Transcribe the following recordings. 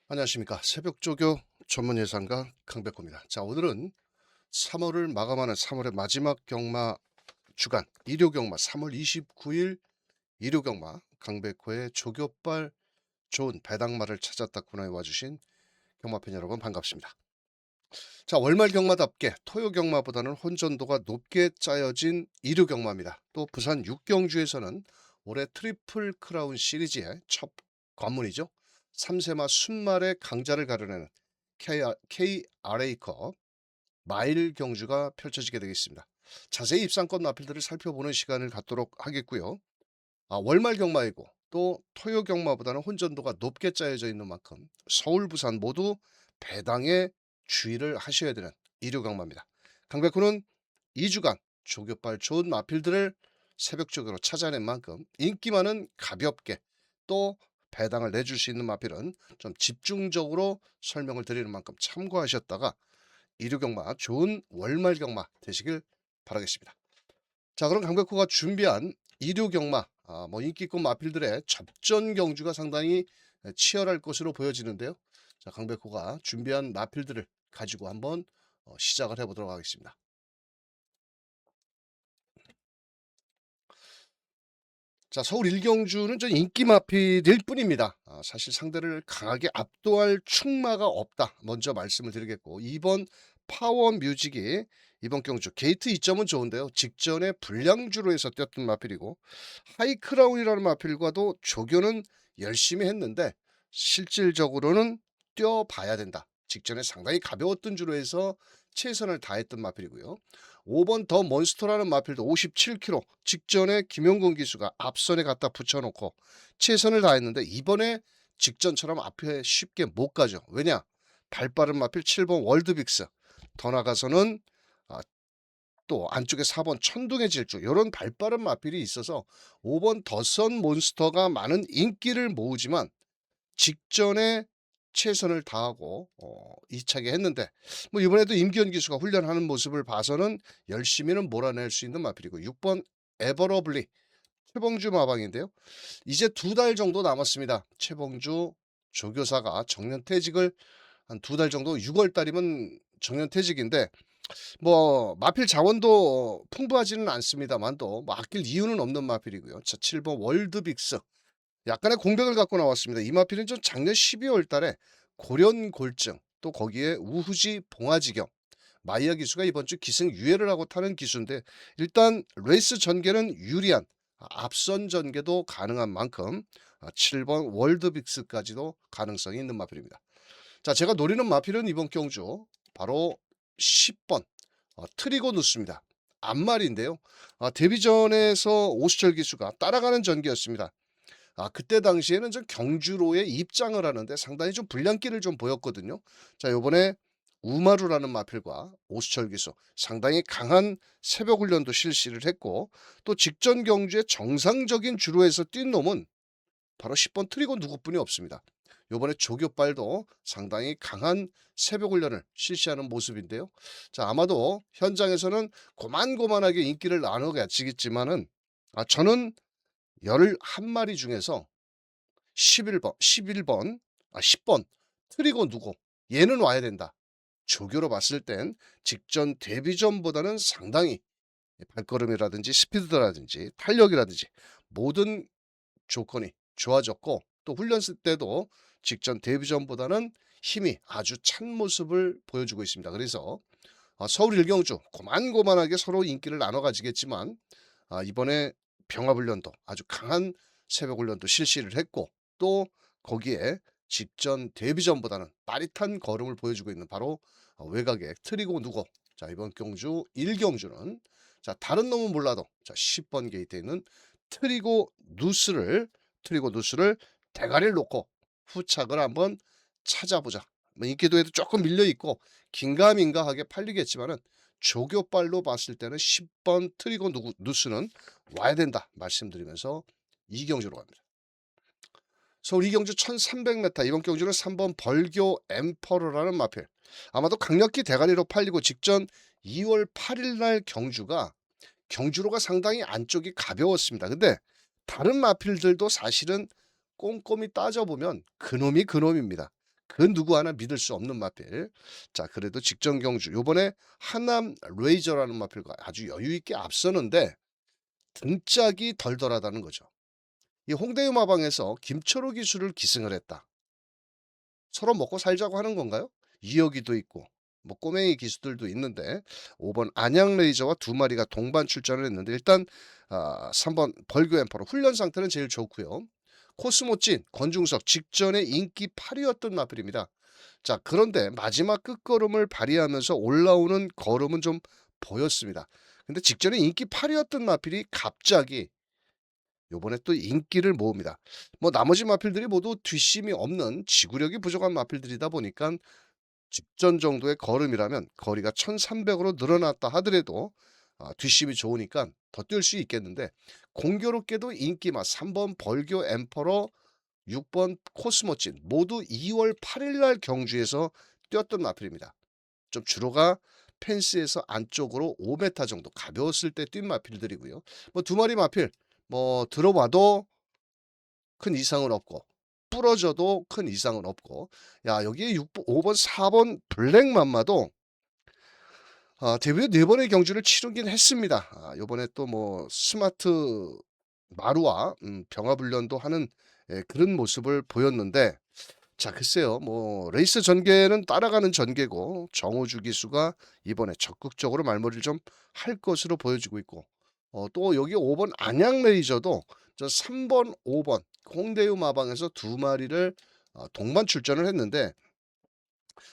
안녕하십니까. 새벽조교 전문 예상가 강백호입니다. 자, 오늘은 3월을 마감하는 3월의 마지막 경마 주간 일요 경마 3월 29일 일요 경마 강백호의 조교빨 좋은 배당말을 찾았다 코너에 와주신 경마팬 여러분 반갑습니다. 자, 월말 경마답게 토요 경마보다는 혼전도가 높게 짜여진 일요 경마입니다. 또 부산 육경주에서는 올해 트리플 크라운 시리즈의 첫 관문이죠. 3세마 순말의 강자를 가려내는 KRA컵 마일 경주가 펼쳐지게 되겠습니다. 자세히 입상권 마필들을 살펴보는 시간을 갖도록 하겠고요. 월말 경마이고 또 토요 경마보다는 혼전도가 높게 짜여져 있는 만큼 서울, 부산 모두 배당에 주의를 하셔야 되는 일요 경마입니다. 강백호는 2주간 조교빨 좋은 마필들을 새벽적으로 찾아낸 만큼 인기 많은 가볍게 또 배당을 내줄 수 있는 마필은 좀 집중적으로 설명을 드리는 만큼 참고하셨다가 일요 경마 좋은 월말 경마 되시길 바라겠습니다. 자, 그럼 강백호가 준비한 일요 경마 인기있고 마필들의 접전 경주가 상당히 치열할 것으로 보여지는데요. 자, 강백호가 준비한 마필들을 가지고 한번 시작을 해보도록 하겠습니다. 자, 서울 일경주는 좀 인기 마필일 뿐입니다. 사실 상대를 강하게 압도할 충마가 없다. 먼저 말씀을 드리겠고, 2번 파워 뮤직이 이번 경주 게이트 2점은 좋은데요. 직전에 불량주로 해서 뛰었던 마필이고, 하이크라운이라는 마필과도 조교는 열심히 했는데 실질적으로는 뛰어봐야 된다. 직전에 상당히 가벼웠던 주로 해서 최선을 다했던 마필이고요. 5번 더 몬스터라는 마필도 57km 직전에 김용곤 기수가 앞선에 갖다 붙여놓고 최선을 다했는데 이번에 직전처럼 앞에 쉽게 못 가죠. 왜냐? 발빠른 마필 7번 월드빅스 더 나가서는 또 안쪽에 4번 천둥의 질주 이런 발빠른 마필이 있어서 5번 더선 몬스터가 많은 인기를 모으지만 직전에 최선을 다하고 이차게 했는데 뭐 이번에도 임기현 기수가 훈련하는 모습을 봐서는 열심히는 몰아낼 수 있는 마필이고 6번 에버러블리 최봉주 마방인데요. 이제 2달 정도 남았습니다. 최봉주 조교사가 정년퇴직을 한 2달 정도 6월 달이면 정년퇴직인데 뭐 마필 자원도 풍부하지는 않습니다만도 뭐 아낄 이유는 없는 마필이고요. 자, 7번 월드빅스 약간의 공백을 갖고 나왔습니다. 이 마필은 좀 작년 12월 달에 고련골증 또 거기에 우후지 봉화지경 마이야 기수가 이번 주 기승 유예를 하고 타는 기수인데 일단 레이스 전개는 유리한 앞선 전개도 가능한 만큼 7번 월드빅스까지도 가능성이 있는 마필입니다. 자, 제가 노리는 마필은 이번 경주 바로 10번 트리고 누스입니다. 앞말인데요. 데뷔전에서 오수철 기수가 따라가는 전개였습니다. 그때 당시에는 좀 경주로에 입장을 하는데 상당히 좀 불량기를 좀 보였거든요. 자, 요번에 우마루라는 마필과 오수철 기수 상당히 강한 새벽 훈련도 실시를 했고 또 직전 경주에 정상적인 주로에서 뛴 놈은 바로 10번 트리고 누구뿐이 없습니다. 요번에 조교빨도 상당히 강한 새벽 훈련을 실시하는 모습인데요. 자, 아마도 현장에서는 고만고만하게 인기를 나누겠지만은 저는 11마리 중에서 11번 10번 트리고 누구 얘는 와야 된다. 조교로 봤을 땐 직전 데뷔전보다는 상당히 발걸음이라든지 스피드라든지 탄력이라든지 모든 조건이 좋아졌고 또 훈련 때도 직전 데뷔전보다는 힘이 아주 찬 모습을 보여주고 있습니다. 그래서 서울 일경주 고만고만하게 서로 인기를 나눠 가지겠지만 이번에 병합훈련도 아주 강한 새벽훈련도 실시를 했고 또 거기에 직전 데뷔전보다는 빠릿한 걸음을 보여주고 있는 바로 외곽의 트리고 누고 자, 이번 경주 1경주는 자, 다른 놈은 몰라도 자, 10번 게이트에 있는 트리고 누스를 대가리를 놓고 후착을 한번 찾아보자. 뭐 인기도에도 조금 밀려있고 긴가민가하게 팔리겠지만은 조교빨로 봤을 때는 10번 트리고 누스는 와야 된다 말씀드리면서 이경주로 갑니다. 서울 이경주 1300m 이번 경주는 3번 벌교 엠퍼러라는 마필 아마도 강력히 대가리로 팔리고 직전 2월 8일 날 경주로가 상당히 안쪽이 가벼웠습니다. 근데 다른 마필들도 사실은 꼼꼼히 따져보면 그놈이 그놈입니다. 그 누구 하나 믿을 수 없는 마필. 자 그래도 직전 경주 요번에 하남 레이저라는 마필과 아주 여유 있게 앞서는데 등짝이 덜덜하다는 거죠. 이 홍대 유마방에서 김철호 기수를 기승을 했다. 서로 먹고 살자고 하는 건가요? 이혁이도 있고 뭐 꼬맹이 기수들도 있는데 5번 안양 레이저와 두 마리가 동반 출전을 했는데 일단 3번 벌교 엠퍼로 훈련 상태는 제일 좋고요. 코스모찐 권중석 직전에 인기 8위였던 마필입니다. 자 그런데 마지막 끝걸음을 발휘하면서 올라오는 걸음은 좀 보였습니다. 근데 직전에 인기 8위였던 마필이 갑자기 요번에 또 인기를 모읍니다. 뭐 나머지 마필들이 모두 뒷심이 없는 지구력이 부족한 마필들이다 보니까 직전 정도의 걸음이라면 거리가 1300으로 늘어났다 하더라도 뒷심이 좋으니까 더 뛸 수 있겠는데 공교롭게도 인기마 3번 벌교 엠퍼러 6번 코스모찐 모두 2월 8일 날 경주에서 뛰었던 마필입니다. 좀 주로가 펜스에서 안쪽으로 5m 정도 가벼웠을 때 뛴 마필들이고요. 뭐 두 마리 마필 뭐 들어봐도 큰 이상은 없고 부러져도 큰 이상은 없고 야 여기에 5번 4번 블랙맘마도 데뷔 4번의 경주를 치르긴 했습니다. 요번에 또 뭐 스마트 마루와 병합훈련도 하는 그런 모습을 보였는데 자 글쎄요. 뭐 레이스 전개는 따라가는 전개고 정우주 기수가 이번에 적극적으로 말머리를 좀 할 것으로 보여지고 있고 또 여기 5번 안양 레이저도 저 3번 5번 홍대유 마방에서 두 마리를 동반 출전을 했는데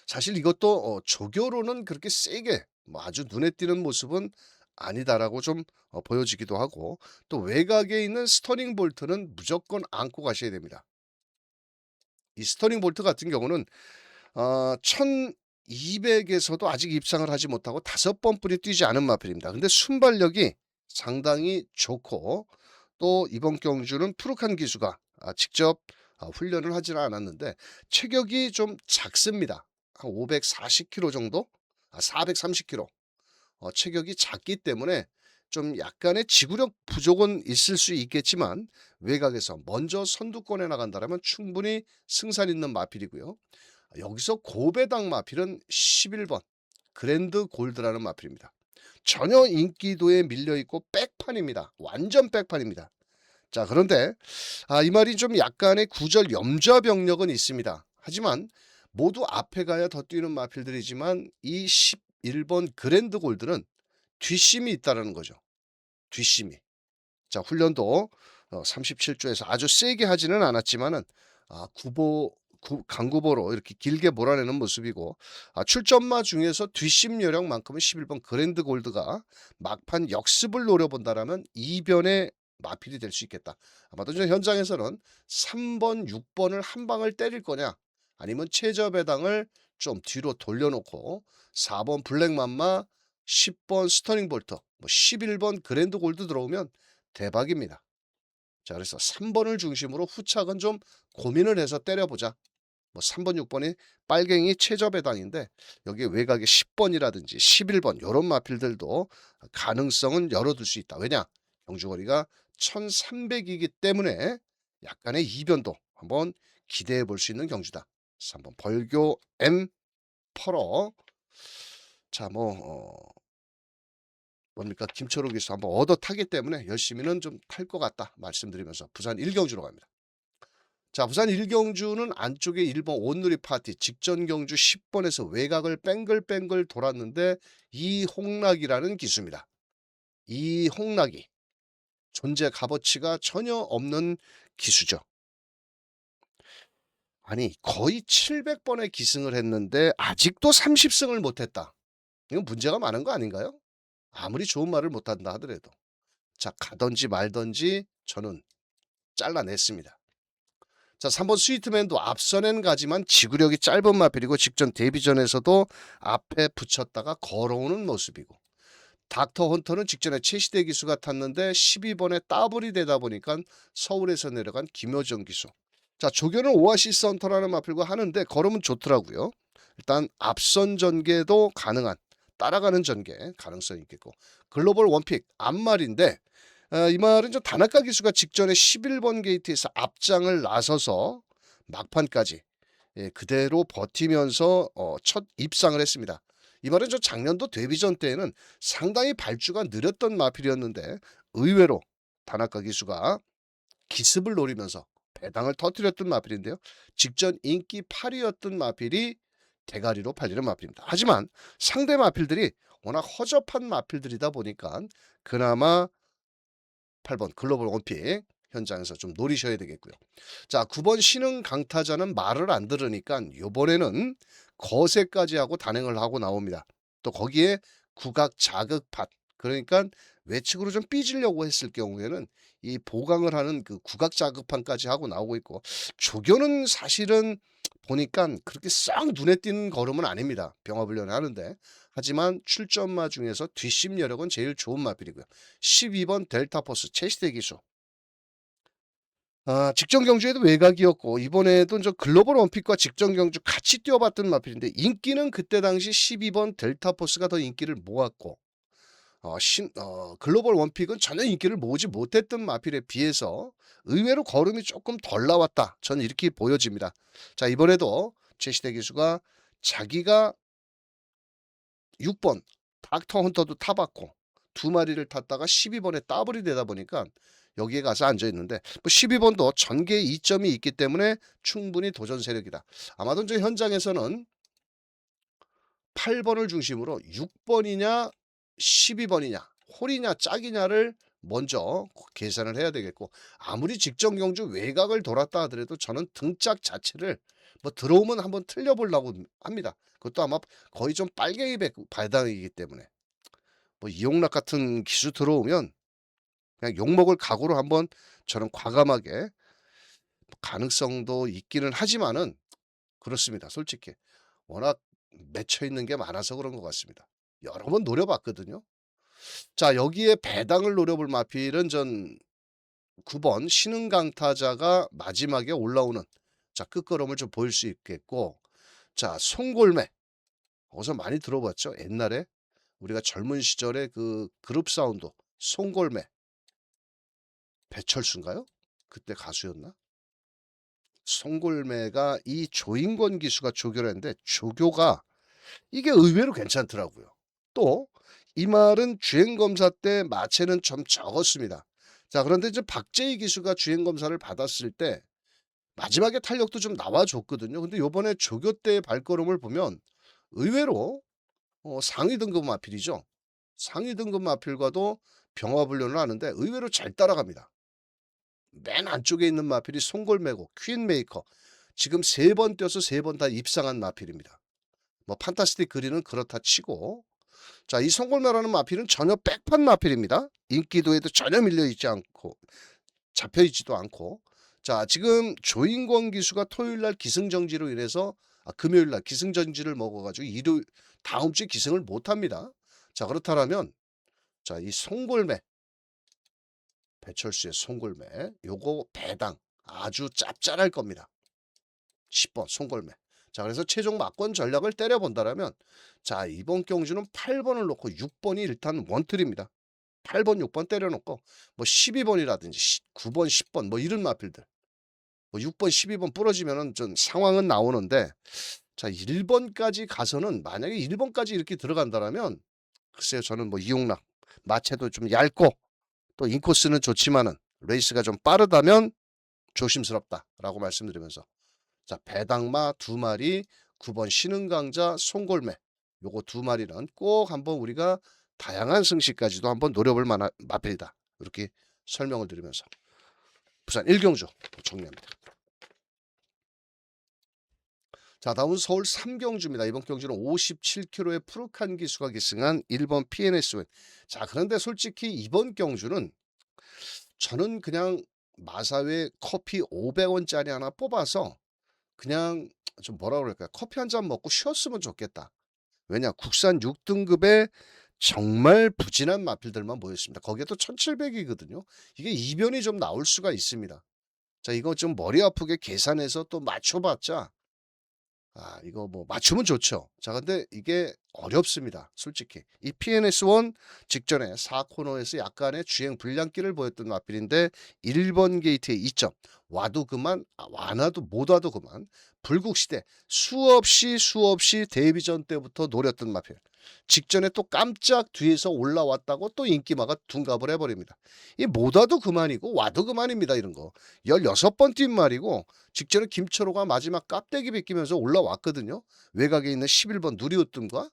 사실 이것도 조교로는 그렇게 세게 뭐 아주 눈에 띄는 모습은 아니다라고 좀 보여지기도 하고 또 외곽에 있는 스터닝 볼트는 무조건 안고 가셔야 됩니다. 이 스터닝 볼트 같은 경우는 1200에서도 아직 입상을 하지 못하고 5번뿐이 뛰지 않은 마필입니다. 근데 순발력이 상당히 좋고 또 이번 경주는 푸르칸 기수가 직접 훈련을 하지는 않았는데 체격이 좀 작습니다. 한 540kg 정도? 430kg. 체격이 작기 때문에 좀 약간의 지구력 부족은 있을 수 있겠지만 외곽에서 먼저 선두권에 나간다면 충분히 승산 있는 마필이고요. 여기서 고배당 마필은 11번 그랜드 골드라는 마필입니다. 전혀 인기도에 밀려있고 백판입니다. 완전 백판입니다. 자 그런데 이 말이 좀 약간의 구절 염좌병력은 있습니다. 하지만 모두 앞에 가야 더 뛰는 마필들이지만 이 11번 그랜드 골드는 뒷심이 있다는 거죠. 뒷심이. 자 훈련도 37조에서 아주 세게 하지는 않았지만은 강구보로 이렇게 길게 몰아내는 모습이고 출전마 중에서 뒷심 요령만큼은 11번 그랜드 골드가 막판 역습을 노려본다라면 이변의 마필이 될 수 있겠다. 아마도 저 현장에서는 3번 6번을 한 방을 때릴 거냐 아니면 최저 배당을 좀 뒤로 돌려놓고 4번 블랙맘마 10번 스터닝 볼터 뭐 11번 그랜드 골드 들어오면 대박입니다. 자 그래서 3번을 중심으로 후착은 좀 고민을 해서 때려보자. 뭐 3번 6번이 빨갱이 최저 배당인데 여기 외곽에 10번이라든지 11번 요런 마필들도 가능성은 열어둘 수 있다. 왜냐 경주거리가 1300이기 때문에 약간의 이변도 한번 기대해 볼 수 있는 경주다. 3번 벌교 M 퍼러 자뭐 뭡니까 김철호 기수 한번 얻어 타기 때문에 열심히는 좀 탈 것 같다 말씀드리면서 부산 1경주로 갑니다. 자 부산 1경주는 안쪽에 1번 온누리 파티 직전 경주 10번에서 외곽을 뺑글뺑글 돌았는데 이홍락이라는 기수입니다. 이홍락이 존재 값어치가 전혀 없는 기수죠. 아니 거의 700번의 기승을 했는데 아직도 30승을 못했다. 이건 문제가 많은 거 아닌가요? 아무리 좋은 말을 못한다 하더라도 자 가든지 말든지 저는 잘라냈습니다. 자 3번 스위트맨도 앞선엔 가지만 지구력이 짧은 마필이고 직전 데뷔전에서도 앞에 붙였다가 걸어오는 모습이고 닥터 헌터는 직전에 최시대 기수가 탔는데 12번에 따블이 되다 보니까 서울에서 내려간 김효정 기수. 자 조교는 오아시스 헌터라는 마필과 하는데 걸음은 좋더라고요. 일단 앞선 전개도 가능한 따라가는 전개 가능성이 있겠고 글로벌 원픽 앞말인데 이 말은 좀 다나카 기수가 직전에 11번 게이트에서 앞장을 나서서 막판까지 예, 그대로 버티면서 첫 입상을 했습니다. 이 말은 저 작년도 데뷔전 때에는 상당히 발주가 느렸던 마필이었는데 의외로 다나카 기수가 기습을 노리면서 배당을 터뜨렸던 마필인데요. 직전 인기 8위였던 마필이 대가리로 팔리는 마필입니다. 하지만 상대 마필들이 워낙 허접한 마필들이다 보니까 그나마 8번 글로벌 원픽 현장에서 좀 노리셔야 되겠고요. 자, 9번 신흥 강타자는 말을 안 들으니까 요번에는 거세까지 하고 단행을 하고 나옵니다. 또 거기에 국악 자극판, 그러니까 외측으로 좀 삐지려고 했을 경우에는 이 보강을 하는 그 국악 자극판까지 하고 나오고 있고, 조교는 사실은 보니까 그렇게 싹 눈에 띄는 걸음은 아닙니다. 병합훈련을 하는데. 하지만 출전마 중에서 뒷심 여력은 제일 좋은 마필이고요. 12번 델타포스 체시대 기수. 직전 경주에도 외곽이었고 이번에도 저 글로벌 원픽과 직전 경주 같이 뛰어봤던 마필인데 인기는 그때 당시 12번 델타포스가 더 인기를 모았고 글로벌 원픽은 전혀 인기를 모으지 못했던 마필에 비해서 의외로 걸음이 조금 덜 나왔다. 저는 이렇게 보여집니다. 자, 이번에도 제시대 기수가 자기가 6번 닥터 헌터도 타봤고 두 마리를 탔다가 12번에 더블이 되다 보니까 여기에 가서 앉아 있는데 뭐 12번도 전개 이점이 있기 때문에 충분히 도전 세력이다. 아마도 저 현장에서는 8번을 중심으로 6번이냐 12번이냐 홀이냐 짝이냐를 먼저 계산을 해야 되겠고, 아무리 직전 경주 외곽을 돌았다 하더라도 저는 등짝 자체를 뭐 들어오면 한번 틀려보려고 합니다. 그것도 아마 거의 좀 빨갱이 발당이기 때문에 뭐 이용락 같은 기수 들어오면 그냥 욕먹을 각오로 한번 저는 과감하게, 가능성도 있기는 하지만은 그렇습니다. 솔직히 워낙 맺혀 있는 게 많아서 그런 것 같습니다. 여러 번 노려봤거든요. 자, 여기에 배당을 노려볼 마필은 전 9번 신흥 강타자가 마지막에 올라오는 자 끝걸음을 좀 보일 수 있겠고, 자 송골매 어디서 많이 들어봤죠? 옛날에 우리가 젊은 시절에 그 그룹 사운드 송골매, 배철수인가요? 그때 가수였나? 송골매가 이 조인권 기수가 조교를 했는데 조교가 이게 의외로 괜찮더라고요. 또 이 말은 주행검사 때 마체는 좀 적었습니다. 자, 그런데 이제 박재희 기수가 주행검사를 받았을 때 마지막에 탄력도 좀 나와줬거든요. 근데 요번에 조교 때의 발걸음을 보면 의외로 상위 등급 마필이죠. 상위 등급 마필과도 병합훈련을 하는데 의외로 잘 따라갑니다. 맨 안쪽에 있는 마필이 송골매고 퀸메이커. 지금 3번 뛰어서 3번 다 입상한 마필입니다. 뭐 판타스틱 그린은 그렇다 치고, 자, 이 송골매라는 마필은 전혀 백판 마필입니다. 인기도에도 전혀 밀려있지 않고 잡혀있지도 않고. 자, 지금 조인권 기수가 토요일날 기승정지로 인해서 금요일날 기승전지를 먹어가지고 다음 주에 기승을 못합니다. 자, 그렇다면 자, 이 송골매, 배철수의 송골매 요거 배당 아주 짭짤할 겁니다. 10번 송골매. 자, 그래서 최종 막권 전략을 때려본다라면 자, 이번 경주는 8번을 놓고 6번이 일단 원틀입니다. 8번 6번 때려놓고 뭐 12번이라든지 9번 10번 뭐 이런 마필들 뭐 6번 12번 부러지면은 좀 상황은 나오는데, 자 1번까지 가서는 만약에 1번까지 이렇게 들어간다라면 글쎄요, 저는 뭐 이용락 마체도 좀 얇고 또 인코스는 좋지만은 레이스가 좀 빠르다면 조심스럽다라고 말씀드리면서, 자 배당마 2마리 9번 신흥강자 송골매 요거 2마리는 꼭 한번 우리가 다양한 승시까지도 한번 노려볼 만한 마필이다, 이렇게 설명을 드리면서 부산 1경주 정리합니다. 자, 다음은 서울 3경주입니다. 이번 경주는 57kg의 푸르칸 기수가 기승한 1번 PNS웬. 자, 그런데 솔직히 이번 경주는 저는 그냥 마사회 커피 500원짜리 하나 뽑아서 그냥 좀 뭐라 그럴까요? 커피 한 잔 먹고 쉬었으면 좋겠다. 왜냐? 국산 6등급에 정말 부진한 마필들만 모였습니다. 거기에 또 1700이거든요. 이게 이변이 좀 나올 수가 있습니다. 자, 이거 좀 머리 아프게 계산해서 또 맞춰봤자 이거 뭐 맞추면 좋죠. 자, 근데 이게 어렵습니다. 솔직히. 이 PNS1 직전에 4코너에서 약간의 주행 불량기를 보였던 마필인데 1번 게이트의 이점 와도 그만 안 와도 못 와도 그만 불국시대 수없이 데뷔전 때부터 노렸던 마필 직전에 또 깜짝 뒤에서 올라왔다고 또 인기마가 둔갑을 해버립니다. 이 못 와도 그만이고 와도 그만입니다. 이런 거 16번 뛴 말이고 직전에 김철호가 마지막 깝대기 베끼면서 올라왔거든요. 외곽에 있는 11번 누리우뜸과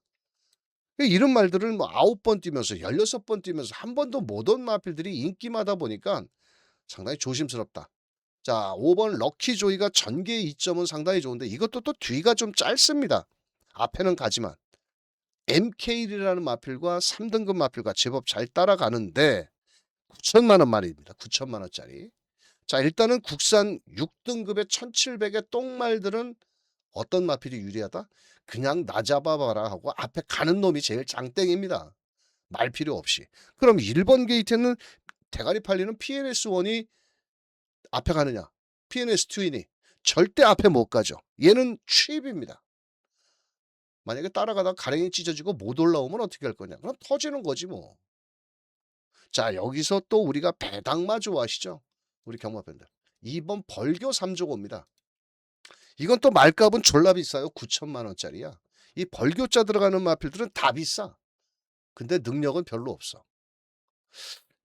이런 말들을 뭐 9번 뛰면서 16번 뛰면서 한 번도 못 온 마필들이 인기마다 보니까 상당히 조심스럽다. 자, 5번 럭키조이가 전개 이점은 상당히 좋은데 이것도 또 뒤가 좀 짧습니다. 앞에는 가지만 MK라는 마필과 3등급 마필과 제법 잘 따라가는데 9천만 원 말입니다. 9천만 원짜리. 자, 일단은 국산 6등급의 1700의 똥말들은 어떤 마필이 유리하다? 그냥 나 잡아봐라 하고 앞에 가는 놈이 제일 장땡입니다. 말 필요 없이. 그럼 1번 게이트는 대가리 팔리는 PNS1이 앞에 가느냐? PNS2이니 절대 앞에 못 가죠. 얘는 취입입니다. 만약에 따라가다가 가랭이 찢어지고 못 올라오면 어떻게 할 거냐? 그럼 터지는 거지 뭐. 자, 여기서 또 우리가 배당마 좋아하시죠? 우리 경마팬들. 2번 벌교 3조고입니다. 이건 또 말값은 졸라 비싸요. 9천만 원짜리야. 이 벌교자 들어가는 마필들은 다 비싸. 근데 능력은 별로 없어.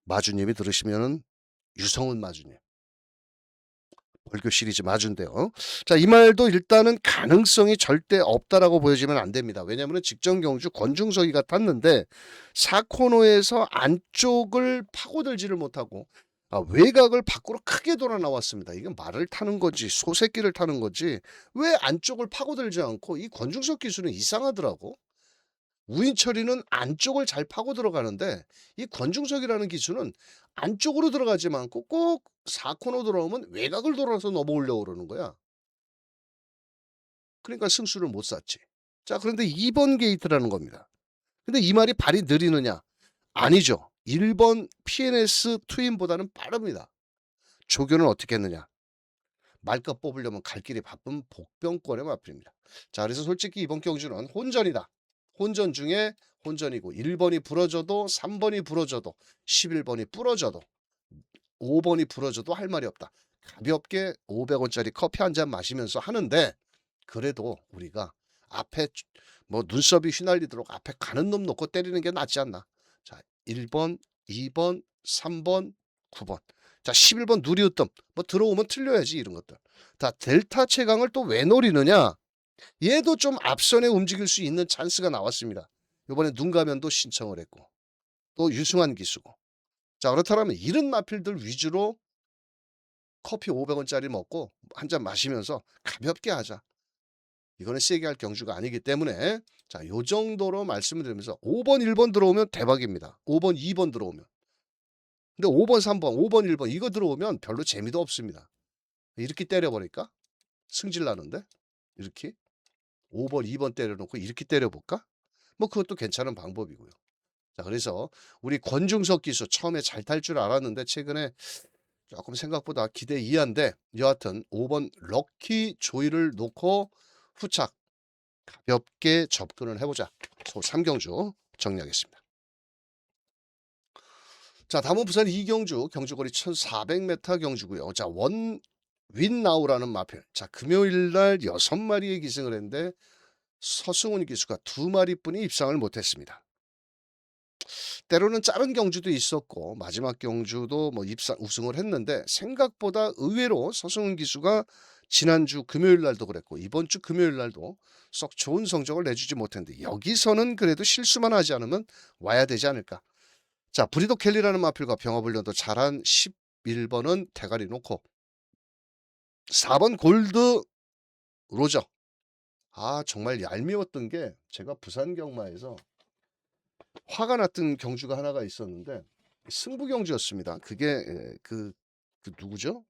마주님이 들으시면은 유성훈 마주님. 벌교 시리즈 마주인데요. 자, 이 말도 일단은 가능성이 절대 없다라고 보여지면 안 됩니다. 왜냐하면 직전 경주 권중석이가 탔는데 4코너에서 안쪽을 파고들지를 못하고 외곽을 밖으로 크게 돌아 나왔습니다. 이건 말을 타는 건지 소새끼를 타는 건지 왜 안쪽을 파고들지 않고 이 권중석 기수는 이상하더라고. 우인철이는 안쪽을 잘 파고 들어가는데 이 권중석이라는 기수는 안쪽으로 들어가지 않고 꼭 4코너 들어오면 외곽을 돌아서 넘어오려고 그러는 거야. 그러니까 승수를 못 쐈지. 자, 그런데 2번 게이트라는 겁니다. 근데 이 말이 발이 느리느냐? 아니죠. 1번 PNS 트윈보다는 빠릅니다. 조교는 어떻게 했느냐? 말값 뽑으려면 갈 길이 바쁜 복병권의 마필입니다. 자, 그래서 솔직히 이번 경주는 혼전이다. 혼전 중에 혼전이고 1번이 부러져도 3번이 부러져도 11번이 부러져도 5번이 부러져도 할 말이 없다. 가볍게 500원짜리 커피 한 잔 마시면서 하는데 그래도 우리가 앞에 뭐 눈썹이 휘날리도록 앞에 가는 놈 놓고 때리는 게 낫지 않나. 자, 1번, 2번, 3번, 9번. 자, 11번 누리우뜸. 뭐 들어오면 틀려야지 이런 것들. 자, 델타 최강을 또 왜 노리느냐? 얘도 좀 앞선에 움직일 수 있는 찬스가 나왔습니다. 이번에 눈가면도 신청을 했고 또 유승환 기수고. 자, 그렇다면 이런 마필들 위주로 커피 500원짜리 먹고 한 잔 마시면서 가볍게 하자. 이거는 세게 할 경주가 아니기 때문에 자, 요 정도로 말씀을 드리면서 5번, 1번 들어오면 대박입니다. 5번, 2번 들어오면. 근데 5번, 3번, 5번, 1번 이거 들어오면 별로 재미도 없습니다. 이렇게 때려버릴까? 승질 나는데? 이렇게? 5번, 2번 때려놓고 이렇게 때려볼까? 뭐 그것도 괜찮은 방법이고요. 자, 그래서 우리 권중석 기수 처음에 잘 탈 줄 알았는데 최근에 조금 생각보다 기대 이하인데 여하튼 5번 럭키 조이를 놓고 후착 가볍게 접근을 해보자. 서울 3경주 정리하겠습니다. 자, 다음은 부산 이경주 경주거리 1400m 경주고요. 자, 원 윈나우라는 마필. 자, 금요일 날 6마리의 기승을 했는데 서승훈 기수가 2마리뿐이 입상을 못했습니다. 때로는 짧은 경주도 있었고 마지막 경주도 뭐 입상 우승을 했는데 생각보다 의외로 서승훈 기수가 지난주 금요일 날도 그랬고 이번 주 금요일 날도 썩 좋은 성적을 내주지 못했는데 여기서는 그래도 실수만 하지 않으면 와야 되지 않을까. 자, 브리도 켈리라는 마필과 병합훈련도 잘한 11번은 대가리 놓고 4번 골드 로저. 정말 얄미웠던 게 제가 부산 경마에서 화가 났던 경주가 하나가 있었는데 승부 경주였습니다. 그게 그 누구죠?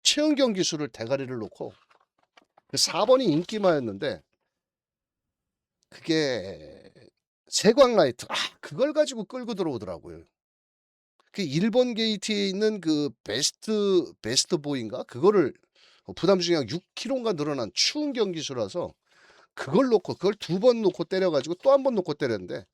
최은경 기수를 대가리를 놓고 4번이 인기마였는데 그게 세광라이트 그걸 가지고 끌고 들어오더라고요. 그 1번 게이트에 있는 그 베스트 보인가 그거를 부담 중량 6kg가 늘어난 추운 경기수라서 그걸 놓고 그걸 2번 놓고 때려 가지고 또 한 번 놓고 때렸는데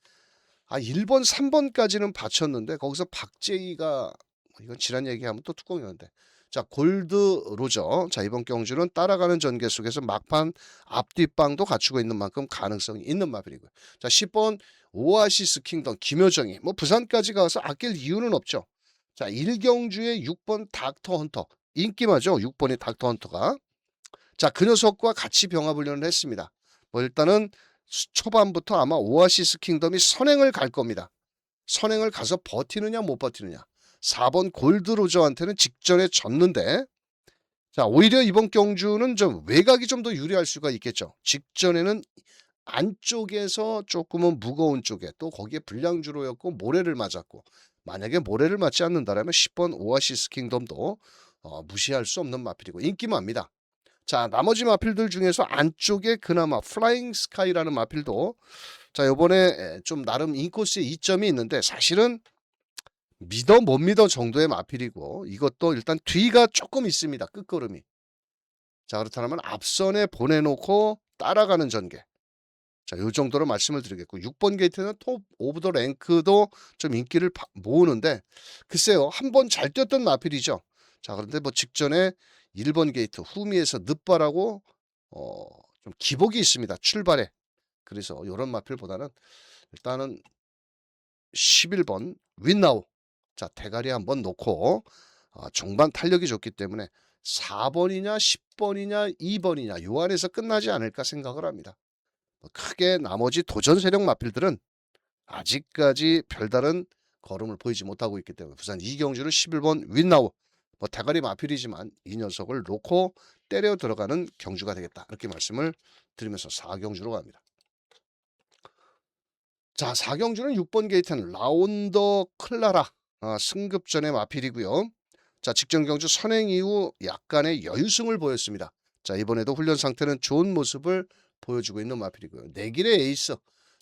1번 3번까지는 받쳤는데 거기서 박재희가 이건 지난 얘기하면 또 뚜껑이 오는데. 자 골드 로저. 자 이번 경주는 따라가는 전개 속에서 막판 앞뒷방도 갖추고 있는 만큼 가능성이 있는 마필이고요. 자 10번 오아시스 킹덤 김효정이 뭐 부산까지 가서 아낄 이유는 없죠. 자 1경주에 6번 닥터 헌터 인기마죠. 6번이 닥터 헌터가. 자 그 녀석과 같이 병합훈련을 했습니다. 뭐 일단은 초반부터 아마 오아시스 킹덤이 선행을 갈 겁니다. 선행을 가서 버티느냐 못 버티느냐. 4번 골드로저한테는 직전에 졌는데 자 오히려 이번 경주는 좀 외곽이 좀 더 유리할 수가 있겠죠. 직전에는 안쪽에서 조금은 무거운 쪽에 또 거기에 불량주로였고 모래를 맞았고 만약에 모래를 맞지 않는다라면 10번 오아시스 킹덤도 무시할 수 없는 마필이고 인기마입니다. 자 나머지 마필들 중에서 안쪽에 그나마 플라잉 스카이라는 마필도 자 요번에 좀 나름 인코스에 이점이 있는데 사실은 믿어 못 믿어 정도의 마필이고 이것도 일단 뒤가 조금 있습니다. 끝걸음이. 자 그렇다면 앞선에 보내놓고 따라가는 전개. 자 요 정도로 말씀을 드리겠고 6번 게이트는 톱 오브 더 랭크도 좀 인기를 모으는데 글쎄요 한 번 잘 뛰었던 마필이죠. 자 그런데 뭐 직전에 1번 게이트 후미에서 늦바라고 좀 기복이 있습니다. 출발에. 그래서 요런 마필보다는 일단은 11번 윈나우. 자 대가리 한번 놓고 종반 탄력이 좋기 때문에 4번이냐 10번이냐 2번이냐 요 안에서 끝나지 않을까 생각을 합니다. 크게 나머지 도전 세력 마필들은 아직까지 별다른 걸음을 보이지 못하고 있기 때문에 부산 이경주는 11번 윈나우 뭐 대가리 마필이지만 이 녀석을 놓고 때려 들어가는 경주가 되겠다. 이렇게 말씀을 드리면서 4경주로 갑니다. 자 4경주는 6번 게이트는 라운더 클라라 승급전의 마필이고요. 자 직전 경주 선행 이후 약간의 여유승을 보였습니다. 자 이번에도 훈련 상태는 좋은 모습을 보여주고 있는 마필이고요. 내길의 에이스.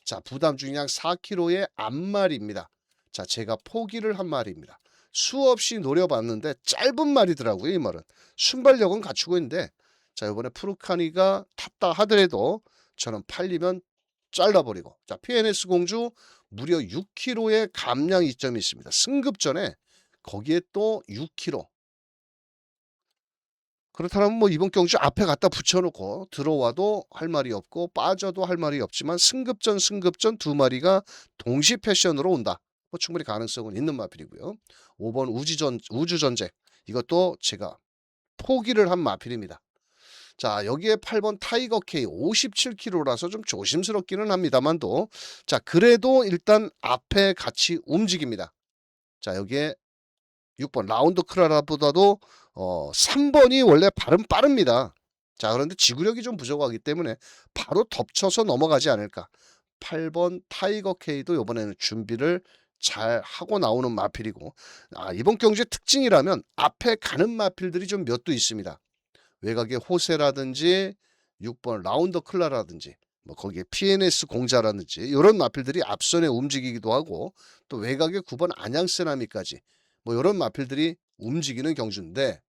자 부담 중량 4kg의 앞말입니다. 자 제가 포기를 한 말입니다. 수없이 노려봤는데 짧은 말이더라고요. 이 말은. 순발력은 갖추고 있는데 자 이번에 푸르카니가 탔다 하더라도 저는 팔리면 잘라버리고 자 PNS 공주 무려 6kg의 감량 이점이 있습니다. 승급전에 거기에 또 6kg. 그렇다면 뭐 이번 경주 앞에 갖다 붙여놓고 들어와도 할 말이 없고 빠져도 할 말이 없지만 승급전 두 마리가 동시 패션으로 온다. 뭐 충분히 가능성은 있는 마필이고요. 5번 우주전쟁 이것도 제가 포기를 한 마필입니다. 자 여기에 8번 타이거 K 57kg라서 좀 조심스럽기는 합니다만도 자 그래도 일단 앞에 같이 움직입니다. 자 여기에 6번 라운드 크라라보다도 3번이 원래 발은 빠릅니다. 자 그런데 지구력이 좀 부족하기 때문에 바로 덮쳐서 넘어가지 않을까. 8번 타이거 K도 이번에는 준비를 잘 하고 나오는 마필이고 이번 경주의 특징이라면 앞에 가는 마필들이 좀 몇 도 있습니다. 외곽에 호세라든지 6번 라운더 클라라든지 뭐 거기에 PNS 공자라든지 이런 마필들이 앞선에 움직이기도 하고 또 외곽에 9번 안양세나미까지 뭐 이런 마필들이 움직이는 경주인데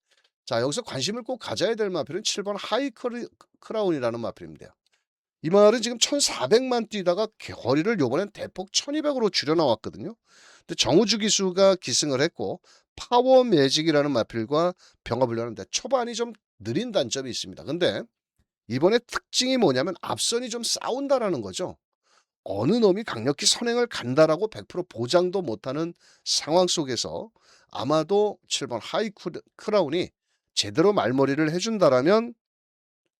자 여기서 관심을 꼭 가져야 될 마필은 7번 크라운이라는 마필입니다. 이 말은 지금 1400만 뛰다가 거리를 요번엔 대폭 1200으로 줄여 나왔거든요. 근데 정우주 기수가 기승을 했고 파워 매직이라는 마필과 병합을 하는데 초반이 좀 느린 단점이 있습니다. 근데 이번에 특징이 뭐냐면 앞선이 좀 싸운다라는 거죠. 어느 놈이 강력히 선행을 간다라고 100% 보장도 못하는 상황 속에서 아마도 7번 크라운이 제대로 말머리를 해준다라면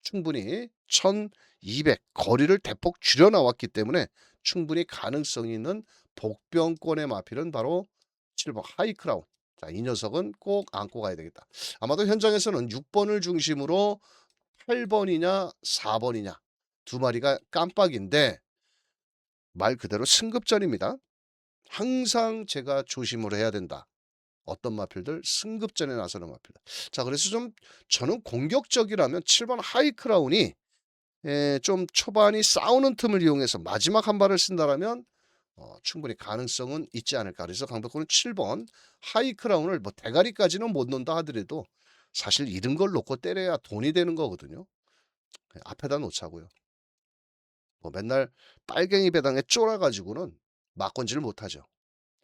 충분히 1200 거리를 대폭 줄여 나왔기 때문에 충분히 가능성이 있는 복병권의 마필은 바로 7번 하이크라운. 자, 이 녀석은 꼭 안고 가야 되겠다. 아마도 현장에서는 6번을 중심으로 8번이냐 4번이냐 두 마리가 깜빡인데 말 그대로 승급전입니다. 항상 제가 조심을 해야 된다. 어떤 마필들 승급전에 나서는 마필들. 자 그래서 좀 저는 공격적이라면 7번 하이크라운이 좀 초반이 싸우는 틈을 이용해서 마지막 한 발을 쓴다라면 충분히 가능성은 있지 않을까. 그래서 강백호는 7번 하이크라운을 뭐 대가리까지는 못 놓는다 하더라도 사실 이런 걸 놓고 때려야 돈이 되는 거거든요. 앞에다 놓자고요. 뭐 맨날 빨갱이 배당에 쫄아 가지고는 막건지를 못하죠.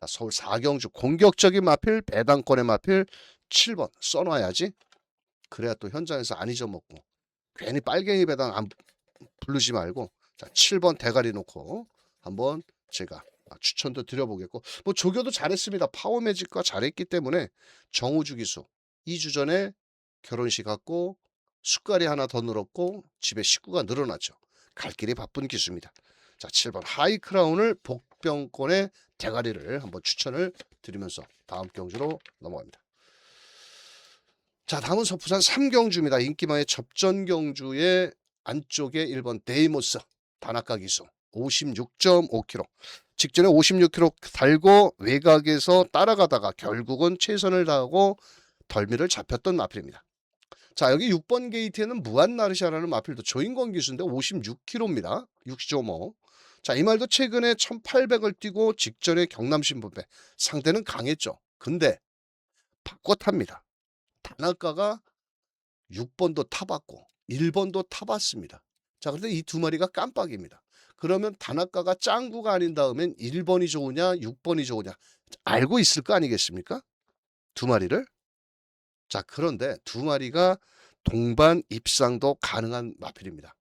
자, 서울 4경주 공격적인 마필, 배당권의 마필 7번 써놔야지. 그래야 또 현장에서 안 잊어먹고 괜히 빨갱이 배당 안 부르지 말고, 자 7번 대가리 놓고 한번 제가 추천도 드려보겠고, 뭐 조교도 잘했습니다. 파워매직과 잘했기 때문에 정우주 기수 2주 전에 결혼식 갖고 숟갈이 하나 더 늘었고 집에 식구가 늘어났죠. 갈 길이 바쁜 기수입니다. 자 7번 하이크라운을 복병권의 대가리를 한번 추천을 드리면서 다음 경주로 넘어갑니다. 자 다음은 부산 3경주입니다. 인기마의 접전경주의 안쪽에 1번 데이모스 다나카 기수 56.5km, 직전에 56km 달고 외곽에서 따라가다가 결국은 최선을 다하고 덜미를 잡혔던 마필입니다. 자 여기 6번 게이트에는 무한나르샤라는 마필도 조인권 기수인데 56km입니다. 60.5. 자 이 말도 최근에 1800을 뛰고 직전에 경남신분배 상대는 강했죠. 근데 바꿔 탑니다. 다나카가 6번도 타봤고 1번도 타봤습니다. 자 그런데 이 두 마리가 깜빡입니다. 그러면 다나카가 짱구가 아닌 다음엔 1번이 좋으냐 6번이 좋으냐 알고 있을 거 아니겠습니까? 두 마리를. 자 그런데 두 마리가 동반 입상도 가능한 마필입니다.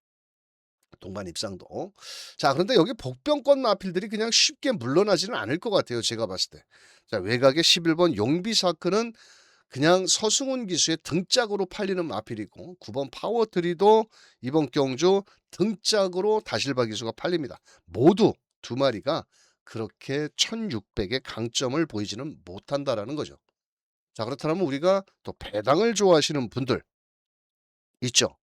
동반 입상도. 자 그런데 여기 복병권 마필들이 그냥 쉽게 물러나지는 않을 것 같아요. 제가 봤을 때. 자 외곽의 11번 용비사크는 그냥 서승훈 기수의 등짝으로 팔리는 마필이고, 9번 파워트리도 이번 경주 등짝으로 다실바 기수가 팔립니다. 모두 두 마리가 그렇게 1600의 강점을 보이지는 못한다라는 거죠. 자 그렇다면 우리가 또 배당을 좋아하시는 분들 있죠.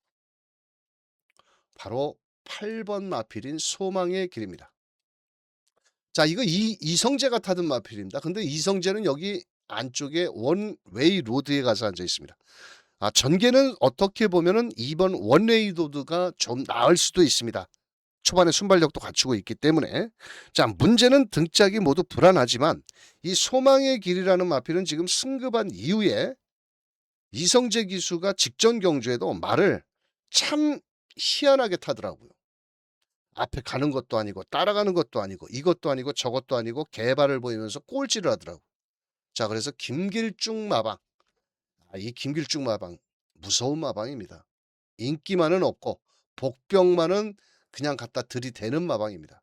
바로 8번 마필인 소망의 길입니다. 자 이거 이성재가 타던 마필입니다. 근데 이성재는 여기 안쪽에 원웨이 로드에 가서 앉아 있습니다. 전개는 어떻게 보면은 2번 원웨이 로드가 좀 나을 수도 있습니다. 초반에 순발력도 갖추고 있기 때문에. 자 문제는 등짝이 모두 불안하지만 이 소망의 길이라는 마필은 지금 승급한 이후에 이성재 기수가 직전 경주에도 말을 참 희한하게 타더라고요. 앞에 가는 것도 아니고 따라가는 것도 아니고 이것도 아니고 저것도 아니고 개발을 보이면서 꼴찌를 하더라고. 자 그래서 김길중 마방, 이 김길중 마방 무서운 마방입니다. 인기만은 없고 복병만은 그냥 갖다 들이대는 마방입니다.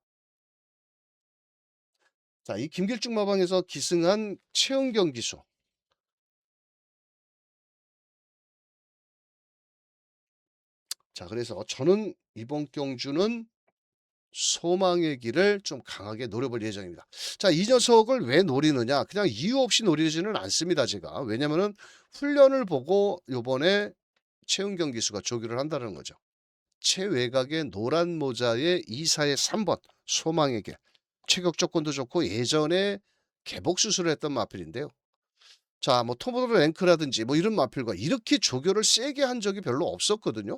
자 이 김길중 마방에서 기승한 최은경 기수, 자 그래서 저는 이번 경주는 소망의 길을 좀 강하게 노려볼 예정입니다. 자, 이 녀석을 왜 노리느냐? 그냥 이유 없이 노리지는 않습니다, 제가. 왜냐면은 훈련을 보고 요번에 최은경 기수가 조교를 한다는 거죠. 최외곽의 노란 모자의 2사의 3번 소망의 길. 체격 조건도 좋고 예전에 개복 수술을 했던 마필인데요. 자, 뭐 토보로 랭크라든지 뭐 이런 마필과 이렇게 조교를 세게 한 적이 별로 없었거든요.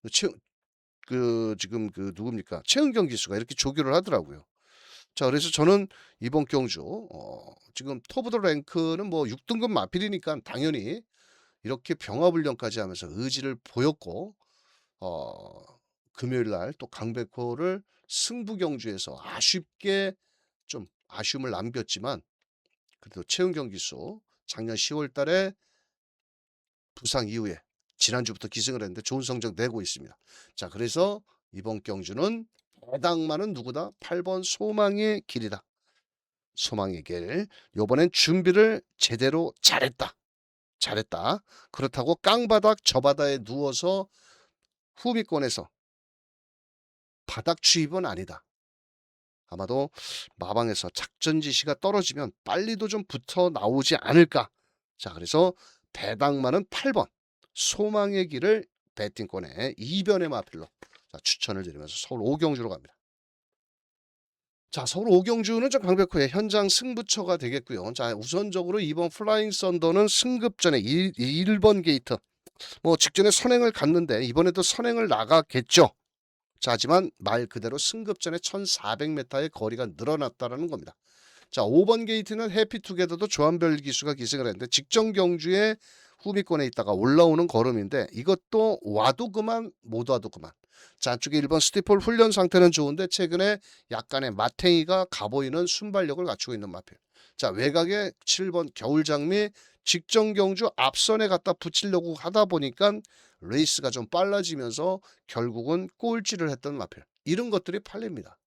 지금 누굽니까? 최은경 기수가 이렇게 조교를 하더라고요. 자 그래서 저는 이번 경주 지금 토브 더 랭크는 뭐 6등급 마필이니까 당연히 이렇게 병합훈련까지 하면서 의지를 보였고, 어 금요일 날 또 강백호를 승부 경주에서 아쉽게 좀 아쉬움을 남겼지만, 그래도 최은경 기수 작년 10월 달에 부상 이후에 지난주부터 기승을 했는데 좋은 성적 내고 있습니다. 자 그래서 이번 경주는 배당만은 누구다? 8번 소망의 길이다. 소망의 길. 요번엔 준비를 제대로 잘했다. 잘했다. 그렇다고 깡바닥 저바다에 누워서 후미권에서 바닥 추입은 아니다. 아마도 마방에서 작전 지시가 떨어지면 빨리도 좀 붙어 나오지 않을까. 자 그래서 배당만은 8번 소망의 길을 배팅권에 2변의 마필로 추천을 드리면서 서울 5경주로 갑니다. 자 서울 5경주는 좀 강백호의 현장 승부처가 되겠고요. 자 우선적으로 이번 플라잉 썬더는 승급전에 1번 게이트 뭐 직전에 선행을 갔는데 이번에도 선행을 나가겠죠. 자 하지만 말 그대로 승급전에 1400m의 거리가 늘어났다는 겁니다. 자 5번 게이트는 해피투게더도 조한별 기수가 기승을 했는데 직전 경주에 후미권에 있다가 올라오는 걸음인데 이것도 와도 그만 못 와도 그만. 자, 안쪽에 1번 스티플 훈련 상태는 좋은데 최근에 약간의 마탱이가 가보이는 순발력을 갖추고 있는 마필. 자, 외곽에 7번 겨울장미 직전 경주 앞선에 갖다 붙이려고 하다 보니까 레이스가 좀 빨라지면서 결국은 꼴찌를 했던 마필. 이런 것들이 팔립니다.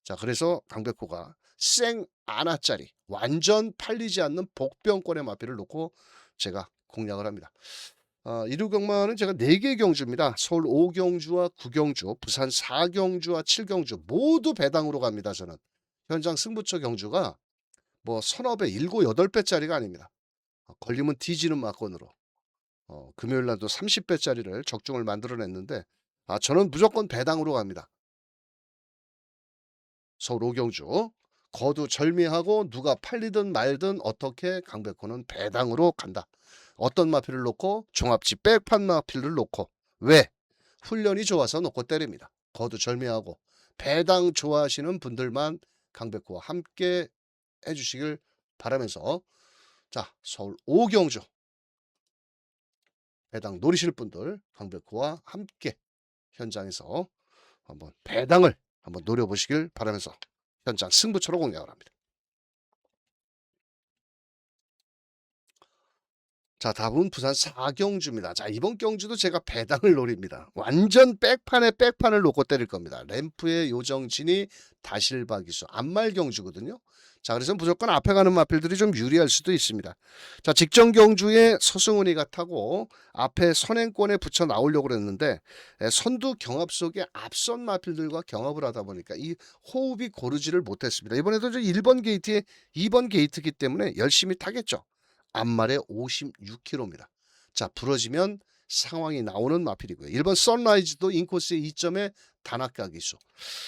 자, 그래서 강백호가 생 아나짜리 완전 팔리지 않는 복병권의 마필을 놓고 제가 공략을 합니다. 이루 경마는 제가 4개 경주입니다. 서울 5경주와 9경주, 부산 4경주와 7경주 모두 배당으로 갑니다. 저는 현장 승부처 경주가 뭐 서너 배, 7, 8배짜리가 아닙니다. 걸리면 뒤지는 막건으로 금요일 날도 30배짜리를 적중을 만들어냈는데 저는 무조건 배당으로 갑니다. 서울 5경주 거두절미하고 누가 팔리든 말든 어떻게 강백호는 배당으로 간다. 어떤 마필을 놓고 종합지 백판 마필을 놓고 왜? 훈련이 좋아서 놓고 때립니다. 거두절미하고 배당 좋아하시는 분들만 강백호와 함께 해주시길 바라면서 자, 서울 5경주 배당 노리실 분들 강백호와 함께 현장에서 한번 배당을 한번 노려보시길 바라면서 현장 승부처로 공략을 합니다. 자, 다음은 부산 4경주입니다. 자, 이번 경주도 제가 배당을 노립니다. 완전 백판에 백판을 놓고 때릴 겁니다. 램프의 요정진이 다실바 기수 안말 경주거든요. 자, 그래서 무조건 앞에 가는 마필들이 좀 유리할 수도 있습니다. 자, 직전 경주에 서승훈이가 타고 앞에 선행권에 붙여 나오려고 그랬는데 선두 경합 속에 앞선 마필들과 경합을 하다 보니까 이 호흡이 고르지를 못했습니다. 이번에도 1번 게이트에 2번 게이트이기 때문에 열심히 타겠죠. 앞말에 56km입니다. 자, 부러지면 상황이 나오는 마필이고요. 1번 선라이즈도 인코스의 2점에 단학가 기수.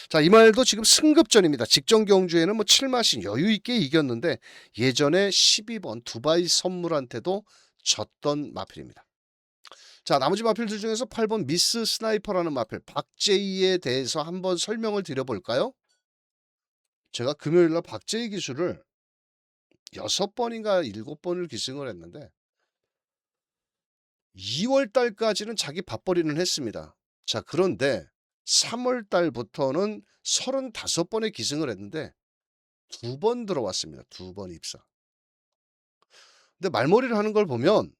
자, 이 말도 지금 승급전입니다. 직전 경주에는 뭐 7마신 여유 있게 이겼는데 예전에 12번 두바이 선물한테도 졌던 마필입니다. 자, 나머지 마필들 중에서 8번 미스 스나이퍼라는 마필 박제이에 대해서 한번 설명을 드려볼까요? 제가 금요일날 박제이 기수를 6번인가 7번을 기승을 했는데 2월 달까지는 자기 밥벌이는 했습니다. 자, 그런데 3월 달부터는 35번의 기승을 했는데 2번 들어왔습니다. 2번 입사. 근데 말머리를 하는 걸 보면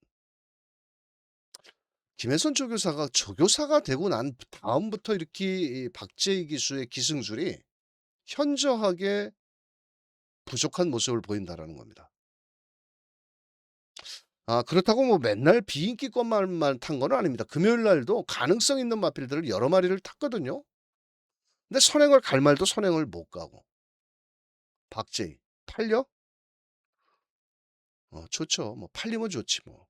김혜선 조교사가 되고 난 다음부터 이렇게 박재희 기수의 기승술이 현저하게 부족한 모습을 보인다라는 겁니다. 그렇다고 뭐 맨날 비인기권만 탄 건 아닙니다. 금요일 날도 가능성 있는 마필들을 여러 마리를 탔거든요. 근데 선행을 갈 말도 선행을 못 가고. 박제희 팔려? 좋죠. 뭐 팔리면 좋지 뭐.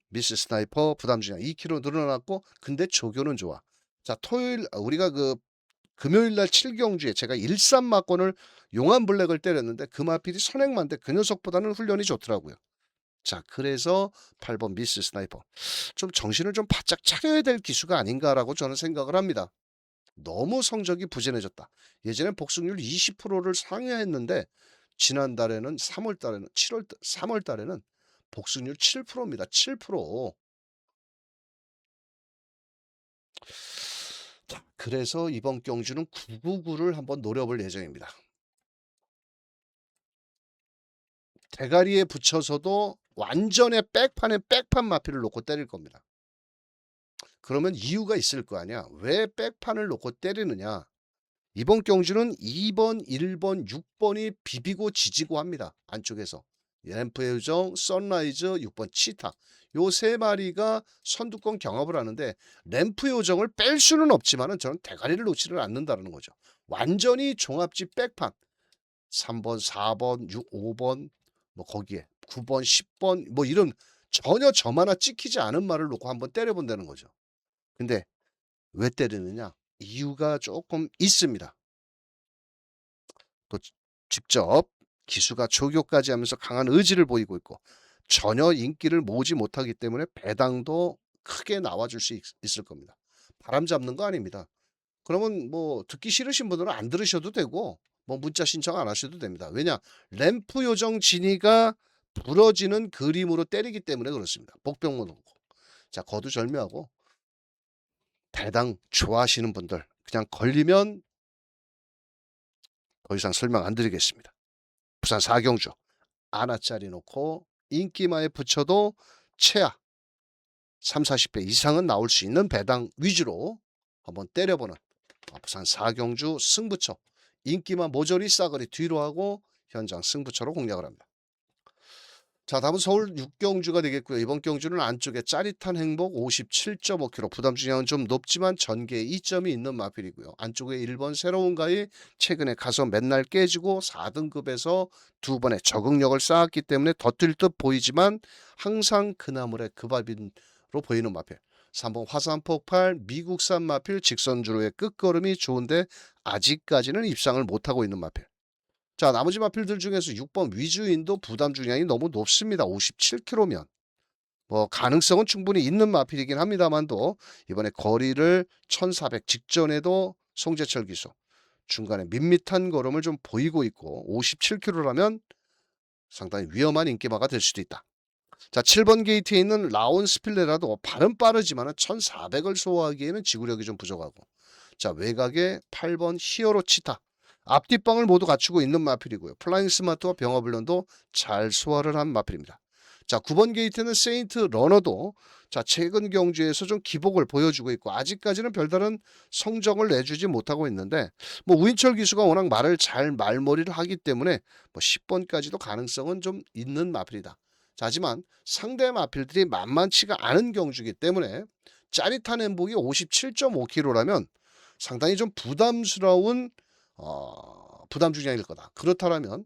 미스 스나이퍼 부담 중량 2kg 늘어났고 근데 조교는 좋아. 자, 토요일 우리가 금요일 날 7경주에 제가 13 마권을 용암 블랙을 때렸는데 그 마필이 선행만데 그 녀석보다는 훈련이 좋더라고요. 자, 그래서 8번 미스 스나이퍼. 좀 정신을 좀 바짝 차려야 될 기수가 아닌가라고 저는 생각을 합니다. 너무 성적이 부진해졌다. 예전에 복승률 20%를 상회했는데 지난달에는 3월 달에는 3월 달에는 복승률 7%입니다. 7%. 자, 그래서 이번 경주는 999를 한번 노려볼 예정입니다. 대가리에 붙여서도 완전의 백판에 백판 마피를 놓고 때릴 겁니다. 그러면 이유가 있을 거 아니야. 왜 백판을 놓고 때리느냐. 이번 경주는 2번, 1번, 6번이 비비고 지지고 합니다. 안쪽에서. 램프의 요정, 선라이즈, 6번 치타. 요 세 마리가 선두권 경합을 하는데 램프 요정을 뺄 수는 없지만 저는 대가리를 놓지를 않는다는 거죠. 완전히 종합집 백판. 3번, 4번, 6, 5번 뭐 거기에 9번, 10번 뭐 이런 전혀 점 하나 찍히지 않은 말을 놓고 한번 때려본다는 거죠. 근데 왜 때리느냐? 이유가 조금 있습니다. 또 직접 기수가 조교까지 하면서 강한 의지를 보이고 있고 전혀 인기를 모으지 못하기 때문에 배당도 크게 나와줄 수 있을 겁니다. 바람 잡는 거 아닙니다. 그러면 뭐 듣기 싫으신 분들은 안 들으셔도 되고 뭐 문자 신청 안 하셔도 됩니다. 왜냐? 램프 요정 진이가 부러지는 그림으로 때리기 때문에 그렇습니다. 복병 못 놓고. 자, 거두절미하고 배당 좋아하시는 분들 그냥 걸리면 더 이상 설명 안 드리겠습니다. 부산 4경주 아나짜리 놓고 인기마에 붙여도 최하 30-40배 이상은 나올 수 있는 배당 위주로 한번 때려보는 부산 4경주 승부처 인기마 모조리 싸그리 뒤로 하고 현장 승부처로 공략을 합니다. 자, 다음은 서울 6경주가 되겠고요. 이번 경주는 안쪽에 짜릿한 행복 57.5km 부담 중량은 좀 높지만 전개에 이점이 있는 마필이고요. 안쪽에 1번 새로운 가이 최근에 가서 맨날 깨지고 4등급에서 두 번의 적응력을 쌓았기 때문에 더 뛸 듯 보이지만 항상 그나물의 그 밥으로 보이는 마필. 3번 화산폭발 미국산 마필 직선주로의 끝걸음이 좋은데 아직까지는 입상을 못하고 있는 마필. 자, 나머지 마필들 중에서 6번 위주인도 부담 중량이 너무 높습니다. 57km면. 뭐 가능성은 충분히 있는 마필이긴 합니다만도 이번에 거리를 1400 직전에도 송재철 기수 중간에 밋밋한 걸음을 좀 보이고 있고 57km라면 상당히 위험한 인기마가 될 수도 있다. 자, 7번 게이트에 있는 라온 스필레라도 발은 빠르지만 1400을 소화하기에는 지구력이 좀 부족하고 자, 외곽에 8번 히어로 치타 앞뒷방을 모두 갖추고 있는 마필이고요. 플라잉 스마트와 병화블런도 잘 소화를 한 마필입니다. 자, 9번 게이트는 세인트 러너도 자, 최근 경주에서 좀 기복을 보여주고 있고 아직까지는 별다른 성적을 내주지 못하고 있는데 뭐 우인철 기수가 워낙 말을 잘 말머리를 하기 때문에 뭐 10번까지도 가능성은 좀 있는 마필이다. 자, 하지만 상대 마필들이 만만치가 않은 경주이기 때문에 짜릿한 행복이 57.5km라면 상당히 좀 부담스러운 부담 중량일 거다. 그렇다면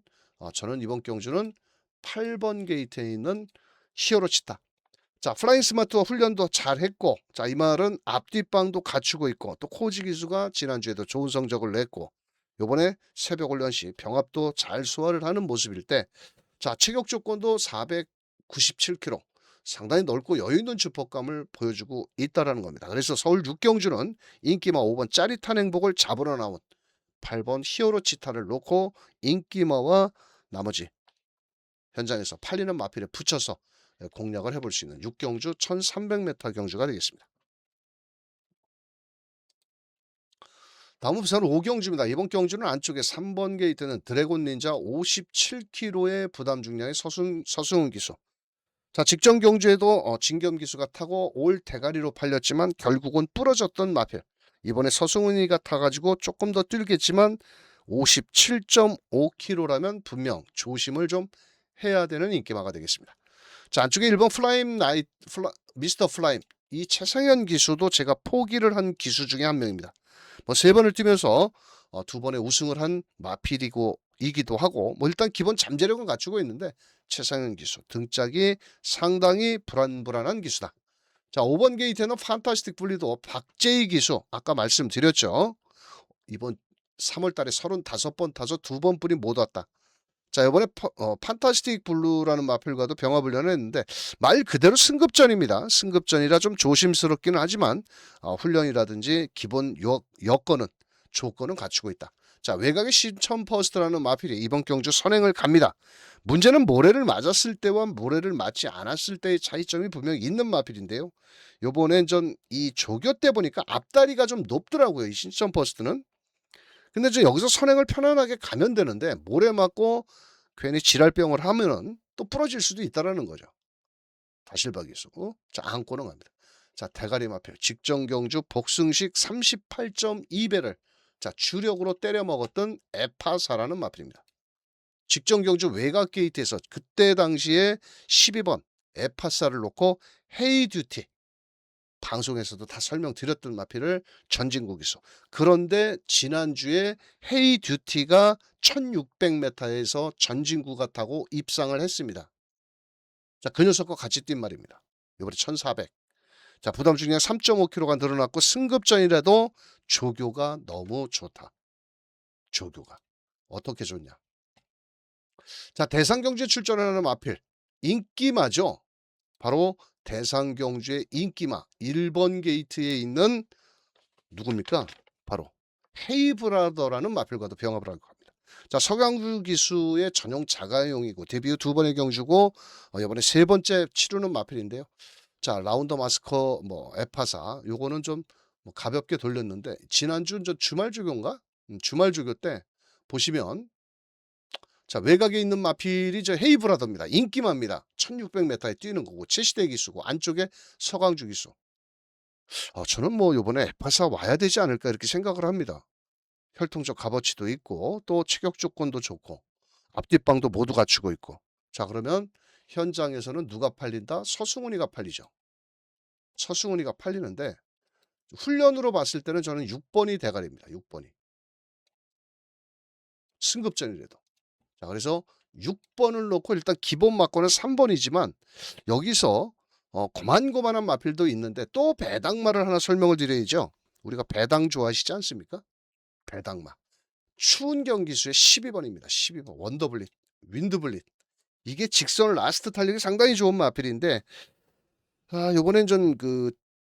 저는 이번 경주는 8번 게이트에 있는 히어로 치타. 자, 플라잉 스마트와 훈련도 잘했고, 자, 이 말은 앞뒷방도 갖추고 있고, 또 코지 기수가 지난주에도 좋은 성적을 냈고, 요번에 새벽 훈련 시 병합도 잘 소화를 하는 모습일 때, 자, 체격 조건도 497km. 상당히 넓고 여유 있는 주폭감을 보여주고 있다라는 겁니다. 그래서 서울 6경주는 인기마 5번 짜릿한 행복을 잡으러 나온 8번 히어로 치타를 놓고 인기마와 나머지 현장에서 팔리는 마필에 붙여서 공략을 해볼 수 있는 6경주 1300m 경주가 되겠습니다. 다음은 부산 5경주입니다. 이번 경주는 안쪽에 3번 게이트는 드래곤 닌자 57kg의 부담 중량의 서승훈 기수. 자, 직전 경주에도 진겸 기수가 타고 올 대가리로 팔렸지만 결국은 부러졌던 마필. 이번에 서승훈이가 타가지고 조금 더 뛰겠지만 57.5km라면 분명 조심을 좀 해야 되는 인기마가 되겠습니다. 자, 안쪽에 1번 미스터 플라임 이 최상현 기수도 제가 포기를 한 기수 중에 한 명입니다. 뭐 3번을 뛰면서 2번의 우승을 한 마필이고 이기도 하고 뭐 일단 기본 잠재력은 갖추고 있는데 최상현 기수 등짝이 상당히 불안불안한 기수다. 자, 5번 게이트에는 판타스틱 분리도 박재희 기수 아까 말씀드렸죠. 이번 3월 달에 35번 타서 2번 뿌리 못 왔다. 자, 이번에 판타스틱 블루라는 마필과도 병합을 했는데 말 그대로 승급전입니다. 승급전이라 좀 조심스럽기는 하지만 훈련이라든지 기본 여건은 조건은 갖추고 있다. 자, 외곽의 신천 퍼스트라는 마필이 이번 경주 선행을 갑니다. 문제는 모래를 맞았을 때와 모래를 맞지 않았을 때의 차이점이 분명히 있는 마필인데요. 요번엔 전 이 조교 때 보니까 앞다리가 좀 높더라고요. 이 신천 퍼스트는. 근데 저 여기서 선행을 편안하게 가면 되는데 모래 맞고 괜히 지랄병을 하면은 또 부러질 수도 있다라는 거죠. 다실박이 쓰고 자, 안고는 갑니다. 자, 대가리 마필 직전 경주 복승식 38.2배를 자, 주력으로 때려 먹었던 에파사라는 마필입니다. 직전 경주 외곽 게이트에서 그때 당시에 12번 에파사를 놓고 헤이듀티 방송에서도 다 설명드렸던 마필을 전진구 기수. 그런데 지난주에 헤이듀티가 1600m에서 전진구가 타고 입상을 했습니다. 자, 그 녀석과 같이 뛴 말입니다. 이번에 1400. 자, 부담 중량 3.5kg가 늘어났고 승급전이라도 조교가 너무 좋다. 조교가. 어떻게 좋냐. 자, 대상경주에 출전하는 마필. 인기마죠. 바로 대상경주의 인기마 1번 게이트에 있는 누굽니까? 바로 헤이브라더라는 마필과도 병합을 할 겁니다. 자, 서강주 기수의 전용 자가용이고 데뷔 후 2번의 경주고 이번에 3번째 치르는 마필인데요. 자, 라운더 마스커 뭐 에파사 요거는 좀 뭐 가볍게 돌렸는데 지난주 저 주말 조교인가? 주말 조교 때 보시면 자 외곽에 있는 마필이 저 헤이브라더입니다. 인기마입니다. 1600m에 뛰는 거고 최시대 기수고 안쪽에 서강주 기수. 저는 뭐 요번에 에파사 와야 되지 않을까 이렇게 생각을 합니다. 혈통적 값어치도 있고 또 체격 조건도 좋고 앞뒷방도 모두 갖추고 있고. 자 그러면 현장에서는 누가 팔린다? 서승훈이가 팔리죠. 서승훈이가 팔리는데 훈련으로 봤을 때는 저는 6번이 대가리입니다. 6번이. 승급전이라도. 자 그래서 6번을 놓고 일단 기본 막고는 3번이지만 여기서 고만고만한 마필도 있는데 또 배당마를 하나 설명을 드려야죠. 우리가 배당 좋아하시지 않습니까? 배당마. 추운 경기수의 12번입니다. 12번 원더블릿, 윈드블릿. 이게 직선 라스트 탄력이 상당히 좋은 마필인데 요번엔 전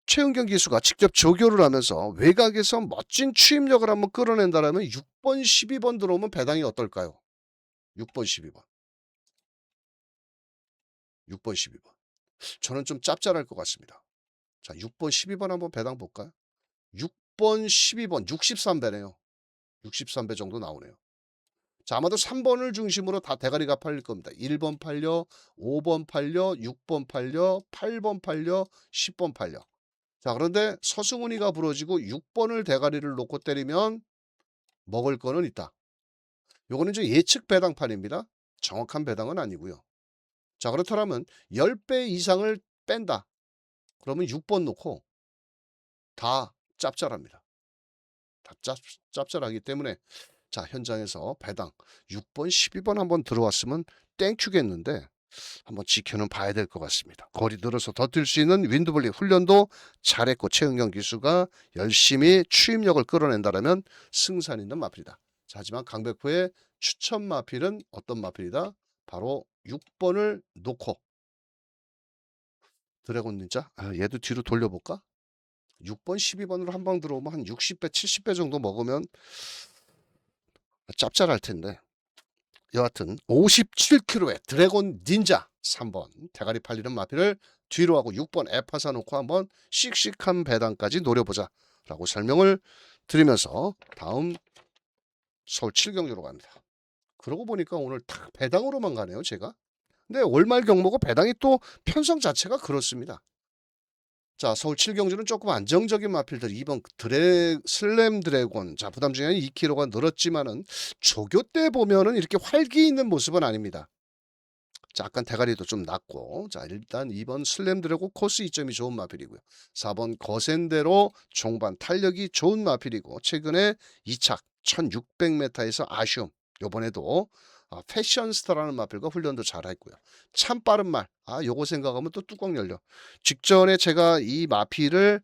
최은경 기수가 직접 조교를 하면서 외곽에서 멋진 추임력을 한번 끌어낸다라면 6번, 12번 들어오면 배당이 어떨까요? 6번, 12번. 6번, 12번. 저는 좀 짭짤할 것 같습니다. 자, 6번, 12번 한번 배당 볼까요? 6번, 12번, 63배네요. 63배 정도 나오네요. 자, 아마도 3번을 중심으로 다 대가리가 팔릴 겁니다. 1번 팔려, 5번 팔려, 6번 팔려, 8번 팔려, 10번 팔려. 자, 그런데 서승훈이가 부러지고 6번을 대가리를 놓고 때리면 먹을 거는 있다. 요거는 이제 예측 배당판입니다. 정확한 배당은 아니고요. 자, 그렇다면 10배 이상을 뺀다. 그러면 6번 놓고 다 짭짤합니다. 다 짭짤하기 때문에 자, 현장에서 배당 6번, 12번 한번 들어왔으면 땡큐겠는데 한번 지켜는 봐야 될 것 같습니다. 거리 늘어서 더 뛸 수 있는 윈드블리 훈련도 잘했고 최은경 기수가 열심히 추임력을 끌어낸다라면 승산 있는 마필이다. 자, 하지만 강백호의 추천 마필은 어떤 마필이다? 바로 6번을 놓고 드래곤 닌자 얘도 뒤로 돌려볼까? 6번, 12번으로 한 방 들어오면 한 60배, 70배 정도 먹으면 짭짤할 텐데 여하튼 57kg의 드래곤 닌자 3번 대가리 팔리는 마필을 뒤로 하고 6번 에파사 놓고 한번 씩씩한 배당까지 노려보자 라고 설명을 드리면서 다음 서울 7경주로 갑니다. 그러고 보니까 오늘 딱 배당으로만 가네요 제가. 근데 월말 경보고 배당이 또 편성 자체가 그렇습니다. 자, 서울 7경주는 조금 안정적인 마필들 2번 슬램 드래곤. 자, 부담 중에 2kg가 늘었지만은 조교 때 보면은 이렇게 활기 있는 모습은 아닙니다. 자, 약간 대가리도 좀 낮고. 자, 일단 2번 슬램 드래곤 코스 2점이 좋은 마필이고요. 4번 거센대로 종반 탄력이 좋은 마필이고 최근에 2착 1600m에서 아쉬움. 요번에도 패션스타라는 마필과 훈련도 잘했고요. 참 빠른 말. 요거 생각하면 또 뚜껑 열려. 직전에 제가 이 마필을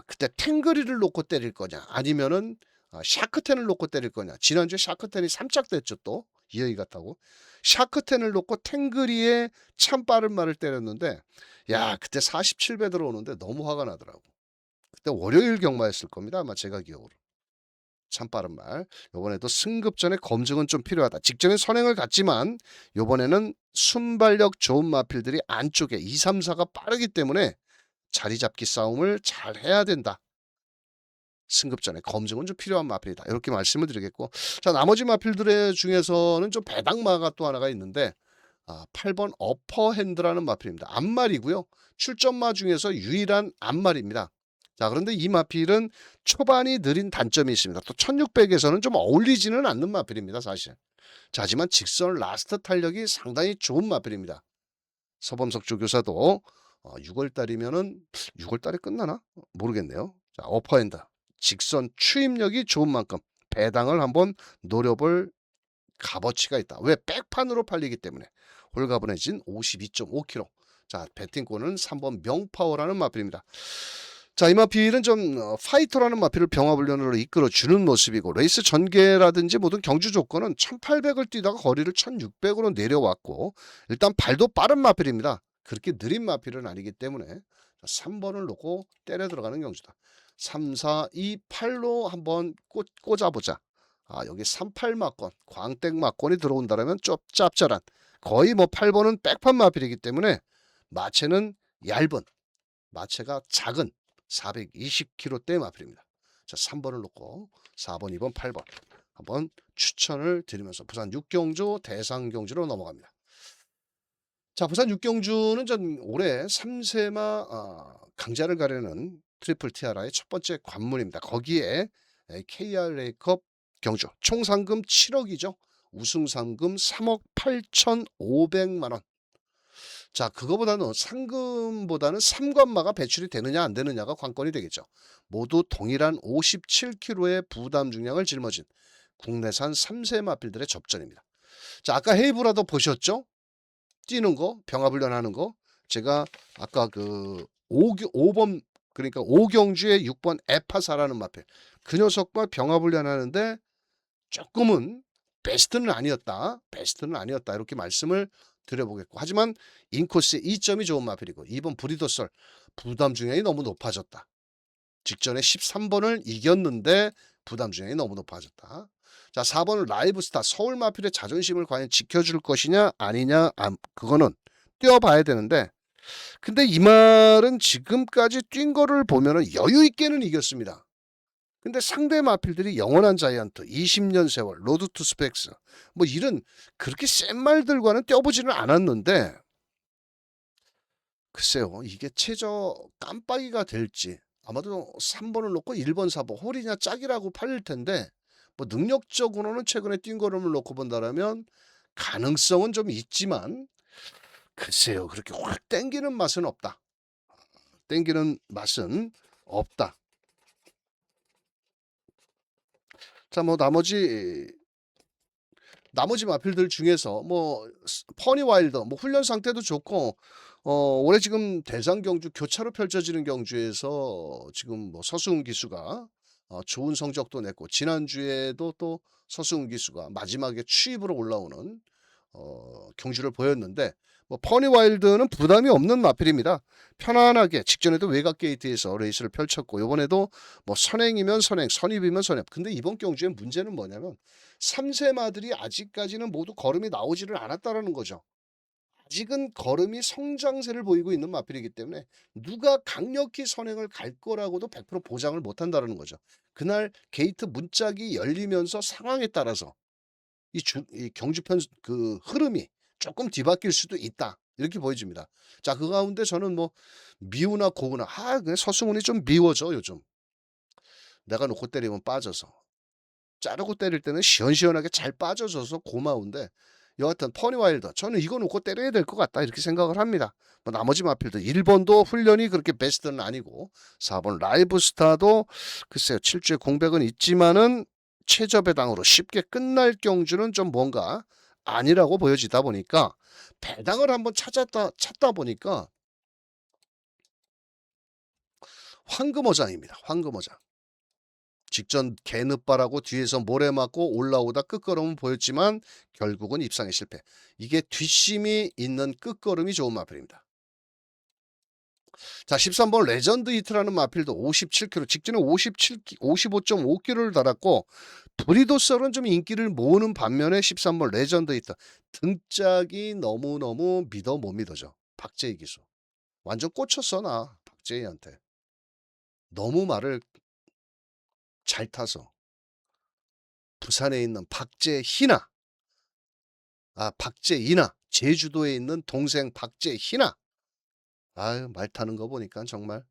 그때 탱그리를 놓고 때릴 거냐 아니면은 샤크텐을 놓고 때릴 거냐. 지난주에 샤크텐이 3착 됐죠 또. 이어이 같다고. 샤크텐을 놓고 탱그리에 참 빠른 말을 때렸는데 야 그때 47배 들어오는데 너무 화가 나더라고. 그때 월요일 경마였을 겁니다. 아마 제가 기억으로. 참 빠른 말. 요번에도 승급 전에 검증은 좀 필요하다. 직전에 선행을 갔지만 요번에는 순발력 좋은 마필들이 안쪽에 2, 3, 4가 빠르기 때문에 자리 잡기 싸움을 잘 해야 된다. 승급 전에 검증은 좀 필요한 마필이다. 이렇게 말씀을 드리겠고 자 나머지 마필들의 중에서는 좀 배당마가 또 하나가 있는데 8번 어퍼핸드라는 마필입니다. 앞말이고요. 출전마 중에서 유일한 앞말입니다. 자 그런데 이 마필은 초반이 느린 단점이 있습니다. 또 1600에서는 좀 어울리지는 않는 마필입니다. 사실. 자, 하지만 직선 라스트 탄력이 상당히 좋은 마필입니다. 서범석 조교사도 6월달이면은 6월달에 끝나나? 모르겠네요. 자, 어퍼핸드 직선 추임력이 좋은 만큼 배당을 한번 노려볼 값어치가 있다. 왜? 백판으로 팔리기 때문에. 홀가분해진 52.5kg. 자, 배팅권은 3번 명파워라는 마필입니다. 자, 이 마필은 좀 파이터라는 마필을 병합훈련으로 이끌어주는 모습이고 레이스 전개라든지 모든 경주 조건은 1800을 뛰다가 거리를 1600으로 내려왔고 일단 발도 빠른 마필입니다. 그렇게 느린 마필은 아니기 때문에 3번을 놓고 때려 들어가는 경주다. 3, 4, 2, 8로 한번 꽂아보자. 여기 38 막권, 광땡 막권이 들어온다면 좀 짭짤한 거의 뭐 8번은 백판 마필이기 때문에 마체는 얇은 마체가 작은 420kg대 마필입니다. 자, 3번을 놓고 4번, 2번, 8번 한번 추천을 드리면서 부산 육경주, 대상경주로 넘어갑니다. 자, 부산 육경주는 전 올해 3세마 강자를 가르는 트리플 티아라의 첫 번째 관문입니다. 거기에 KRA컵 경주 총 상금 7억이죠. 우승 상금 3억 8,500만 원. 자, 그거보다는 상금보다는 3관마가 배출이 되느냐 안 되느냐가 관건이 되겠죠. 모두 동일한 57kg의 부담 중량을 짊어진 국내산 3세 마필들의 접전입니다. 자, 아까 헤이브라더 보셨죠? 뛰는 거, 병합훈련하는 거. 제가 아까 그 5번 그러니까 5경주의 6번 에파사라는 마필. 그 녀석과 병합훈련하는데 조금은 베스트는 아니었다. 베스트는 아니었다. 이렇게 말씀을 드려보겠고. 하지만 인코스의 2점이 좋은 마필이고 2번 브리더썰 부담 중량이 너무 높아졌다. 직전에 13번을 이겼는데 부담 중량이 너무 높아졌다. 자, 4번은 라이브스타 서울 마필의 자존심을 과연 지켜줄 것이냐 아니냐 그거는 뛰어봐야 되는데 근데 이 말은 지금까지 뛴 거를 보면은 여유 있게는 이겼습니다. 근데 상대 마필들이 영원한 자이언트, 20년 세월, 로드 투 스펙스 뭐 이런 그렇게 센 말들과는 뛰어보지는 않았는데 글쎄요 이게 최저 깜빡이가 될지 아마도 3번을 놓고 1번, 4번 홀이냐 짝이라고 팔릴 텐데 뭐 능력적으로는 최근에 뛴 거름을 놓고 본다라면 가능성은 좀 있지만 글쎄요 그렇게 확 땡기는 맛은 없다. 땡기는 맛은 없다. 자, 뭐 나머지 마필들 중에서 뭐 퍼니 와일더 뭐 훈련 상태도 좋고 올해 지금 대상 경주 교차로 펼쳐지는 경주에서 지금 뭐 서수훈 기수가 좋은 성적도 냈고 지난주에도 또 서수훈 기수가 마지막에 추입으로 올라오는 경주를 보였는데 뭐 퍼니 와일드는 부담이 없는 마필입니다. 편안하게 직전에도 외곽 게이트에서 레이스를 펼쳤고 이번에도 뭐 선행이면 선행, 선입이면 선입. 근데 이번 경주의 문제는 뭐냐면 3세 마들이 아직까지는 모두 걸음이 나오지를 않았다라는 거죠. 아직은 걸음이 성장세를 보이고 있는 마필이기 때문에 누가 강력히 선행을 갈 거라고도 100% 보장을 못한다는 거죠. 그날 게이트 문짝이 열리면서 상황에 따라서 이 경주편 그 흐름이 조금 뒤바뀔 수도 있다. 이렇게 보여집니다. 자, 그 가운데 저는 뭐 미우나 고우나 그냥 서승훈이 좀 미워져 요즘. 내가 놓고 때리면 빠져서. 자르고 때릴 때는 시원시원하게 잘 빠져져서 고마운데 여하튼 퍼니 와일더 저는 이거 놓고 때려야 될 것 같다 이렇게 생각을 합니다. 뭐 나머지 마필들 1번도 훈련이 그렇게 베스트는 아니고 4번 라이브스타도 글쎄요 7주에 공백은 있지만은 최저배당으로 쉽게 끝날 경주는 좀 뭔가 아니라고 보여지다 보니까 배당을 한번 찾다 보니까 황금어장입니다. 황금어장. 직전 개늪바라고 뒤에서 모래 맞고 올라오다 끝걸음은 보였지만 결국은 입상에 실패. 이게 뒷심이 있는 끝걸음이 좋은 마필입니다. 자, 13번 레전드 히트라는 마필도 57kg, 직전에 55.5kg를 달았고 브리도썰은 좀 인기를 모으는 반면에 13번 레전드 히트 등짝이 너무너무 믿어 못 믿어져. 박재희 기수. 완전 꽂혔어 나 박재희한테. 너무 말을 잘 타서. 부산에 있는 박재희나 박재희나 제주도에 있는 동생 박재희나 말 타는 거 보니까 정말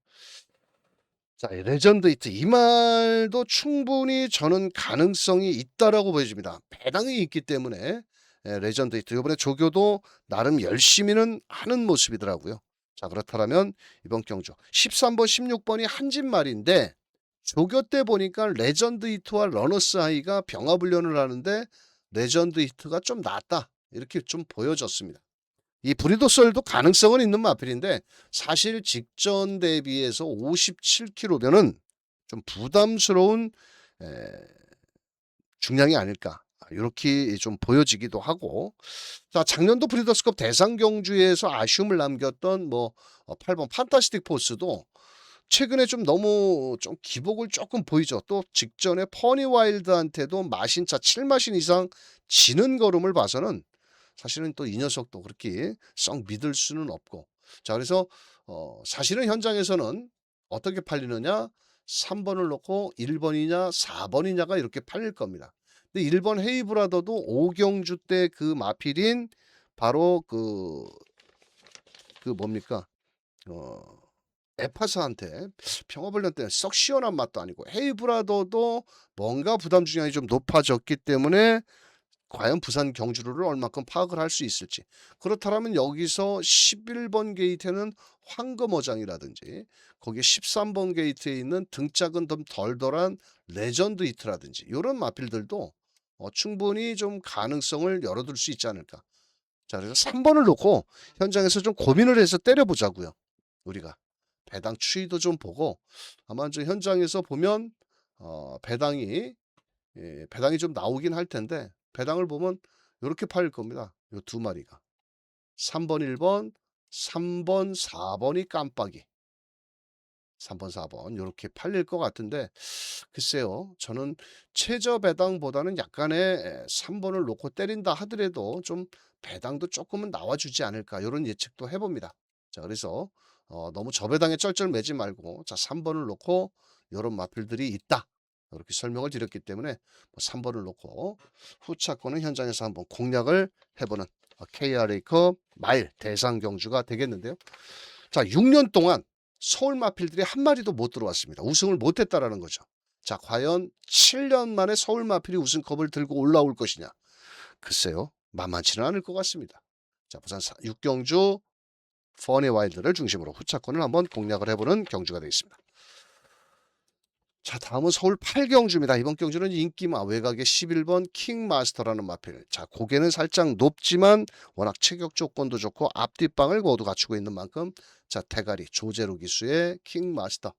자 레전드 히트 이 말도 충분히 저는 가능성이 있다라고 보여집니다. 배당이 있기 때문에 레전드 히트 이번에 조교도 나름 열심히는 하는 모습이더라고요. 자 그렇다면 이번 경주 13번 16번이 한진말인데 조교 때 보니까 레전드 히트와 러너스 하이가 병합훈련을 하는데 레전드 히트가 좀 낫다 이렇게 좀 보여졌습니다. 이 브리도썰도 가능성은 있는 마필인데 사실 직전 대비해서 57kg면은 좀 부담스러운 중량이 아닐까 이렇게 좀 보여지기도 하고 자 작년도 브리더스컵 대상 경주에서 아쉬움을 남겼던 뭐 8번 판타스틱 포스도 최근에 좀 너무 좀 기복을 조금 보이죠. 또 직전에 퍼니 와일드한테도 마신차 7마신 이상 지는 걸음을 봐서는 사실은 또 이 녀석도 그렇게 썩 믿을 수는 없고 자 그래서 사실은 현장에서는 어떻게 팔리느냐? 3번을 놓고 1번이냐 4번이냐가 이렇게 팔릴 겁니다. 근데 1번 헤이브라더도 오경주 때 그 마필인 바로 그 뭡니까? 어 에파스한테 평화벌련 때문에 썩 시원한 맛도 아니고 헤이브라더도 뭔가 부담 중량이 좀 높아졌기 때문에 과연 부산 경주로를 얼마큼 파악을 할 수 있을지. 그렇다면 여기서 11번 게이트에는 황금어장이라든지 거기에 13번 게이트에 있는 등짝은 좀 덜덜한 레전드 히트라든지 이런 마필들도 충분히 좀 가능성을 열어둘 수 있지 않을까. 자, 그래서 3번을 놓고 현장에서 좀 고민을 해서 때려보자고요. 우리가 배당 추이도 좀 보고 아마 저 현장에서 보면 배당이 배당이 좀 나오긴 할 텐데 배당을 보면 요렇게 팔릴 겁니다. 요 두 마리가. 3번, 1번, 3번, 4번이 깜빡이. 3번, 4번 요렇게 팔릴 것 같은데 글쎄요. 저는 최저 배당보다는 약간의 3번을 놓고 때린다 하더라도 좀 배당도 조금은 나와주지 않을까 요런 예측도 해 봅니다. 자, 그래서 너무 저배당에 쩔쩔매지 말고 자 3번을 놓고 요런 마필들이 있다. 이렇게 설명을 드렸기 때문에 3번을 놓고 후차권은 현장에서 한번 공략을 해보는 KRA컵 마일 대상 경주가 되겠는데요. 자, 6년 동안 서울 마필들이 한 마리도 못 들어왔습니다. 우승을 못했다라는 거죠. 자, 과연 7년 만에 서울 마필이 우승컵을 들고 올라올 것이냐? 글쎄요, 만만치는 않을 것 같습니다. 자, 부산 6경주 퍼니 와일드를 중심으로 후차권을 한번 공략을 해보는 경주가 되겠습니다. 자, 다음은 서울 8경주입니다. 이번 경주는 인기마 외곽의 11번 킹마스터라는 마필. 자, 고개는 살짝 높지만 워낙 체격 조건도 좋고 앞뒷방을 모두 갖추고 있는 만큼 자, 태가리 조제로 기수의 킹마스터.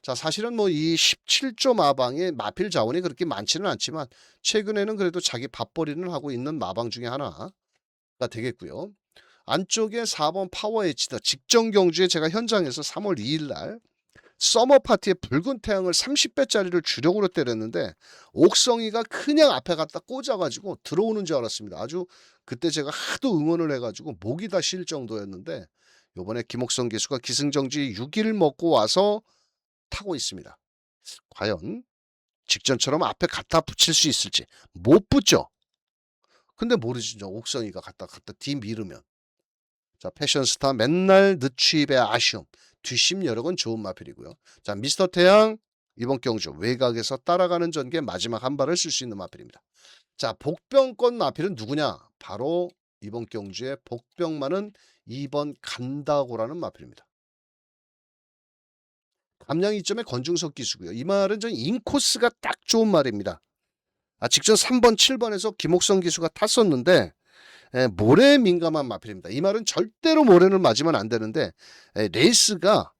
자, 사실은 뭐 이 17조 마방의 마필 자원이 그렇게 많지는 않지만 최근에는 그래도 자기 밥벌이는 하고 있는 마방 중에 하나가 되겠고요. 안쪽에 4번 파워 H더 직전 경주에 제가 현장에서 3월 2일 날 서머 파티에 붉은 태양을 30배짜리를 주력으로 때렸는데 옥성이가 그냥 앞에 갖다 꽂아가지고 들어오는 줄 알았습니다. 아주 그때 제가 하도 응원을 해가지고 목이 다 쉴 정도였는데 요번에 김옥성 기수가 기승정지 6일 먹고 와서 타고 있습니다. 과연 직전처럼 앞에 갖다 붙일 수 있을지. 못 붙죠. 근데 모르죠. 옥성이가 갖다 뒤미르면. 자, 패션스타 맨날 늦취입의 아쉬움. 뒷심 여력은 좋은 마필이고요. 자, 미스터 태양 이번 경주 외곽에서 따라가는 전개 마지막 한 발을 쓸 수 있는 마필입니다. 자, 복병권 마필은 누구냐? 바로 이번 경주에 복병만은 2번 간다고라는 마필입니다. 감량 2점의 권중석 기수고요. 이 말은 전 인코스가 딱 좋은 말입니다. 직전 3번, 7번에서 김옥성 기수가 탔었는데 모래에 민감한 마필입니다. 이 말은 절대로 모래를 맞으면 안 되는데 레이스가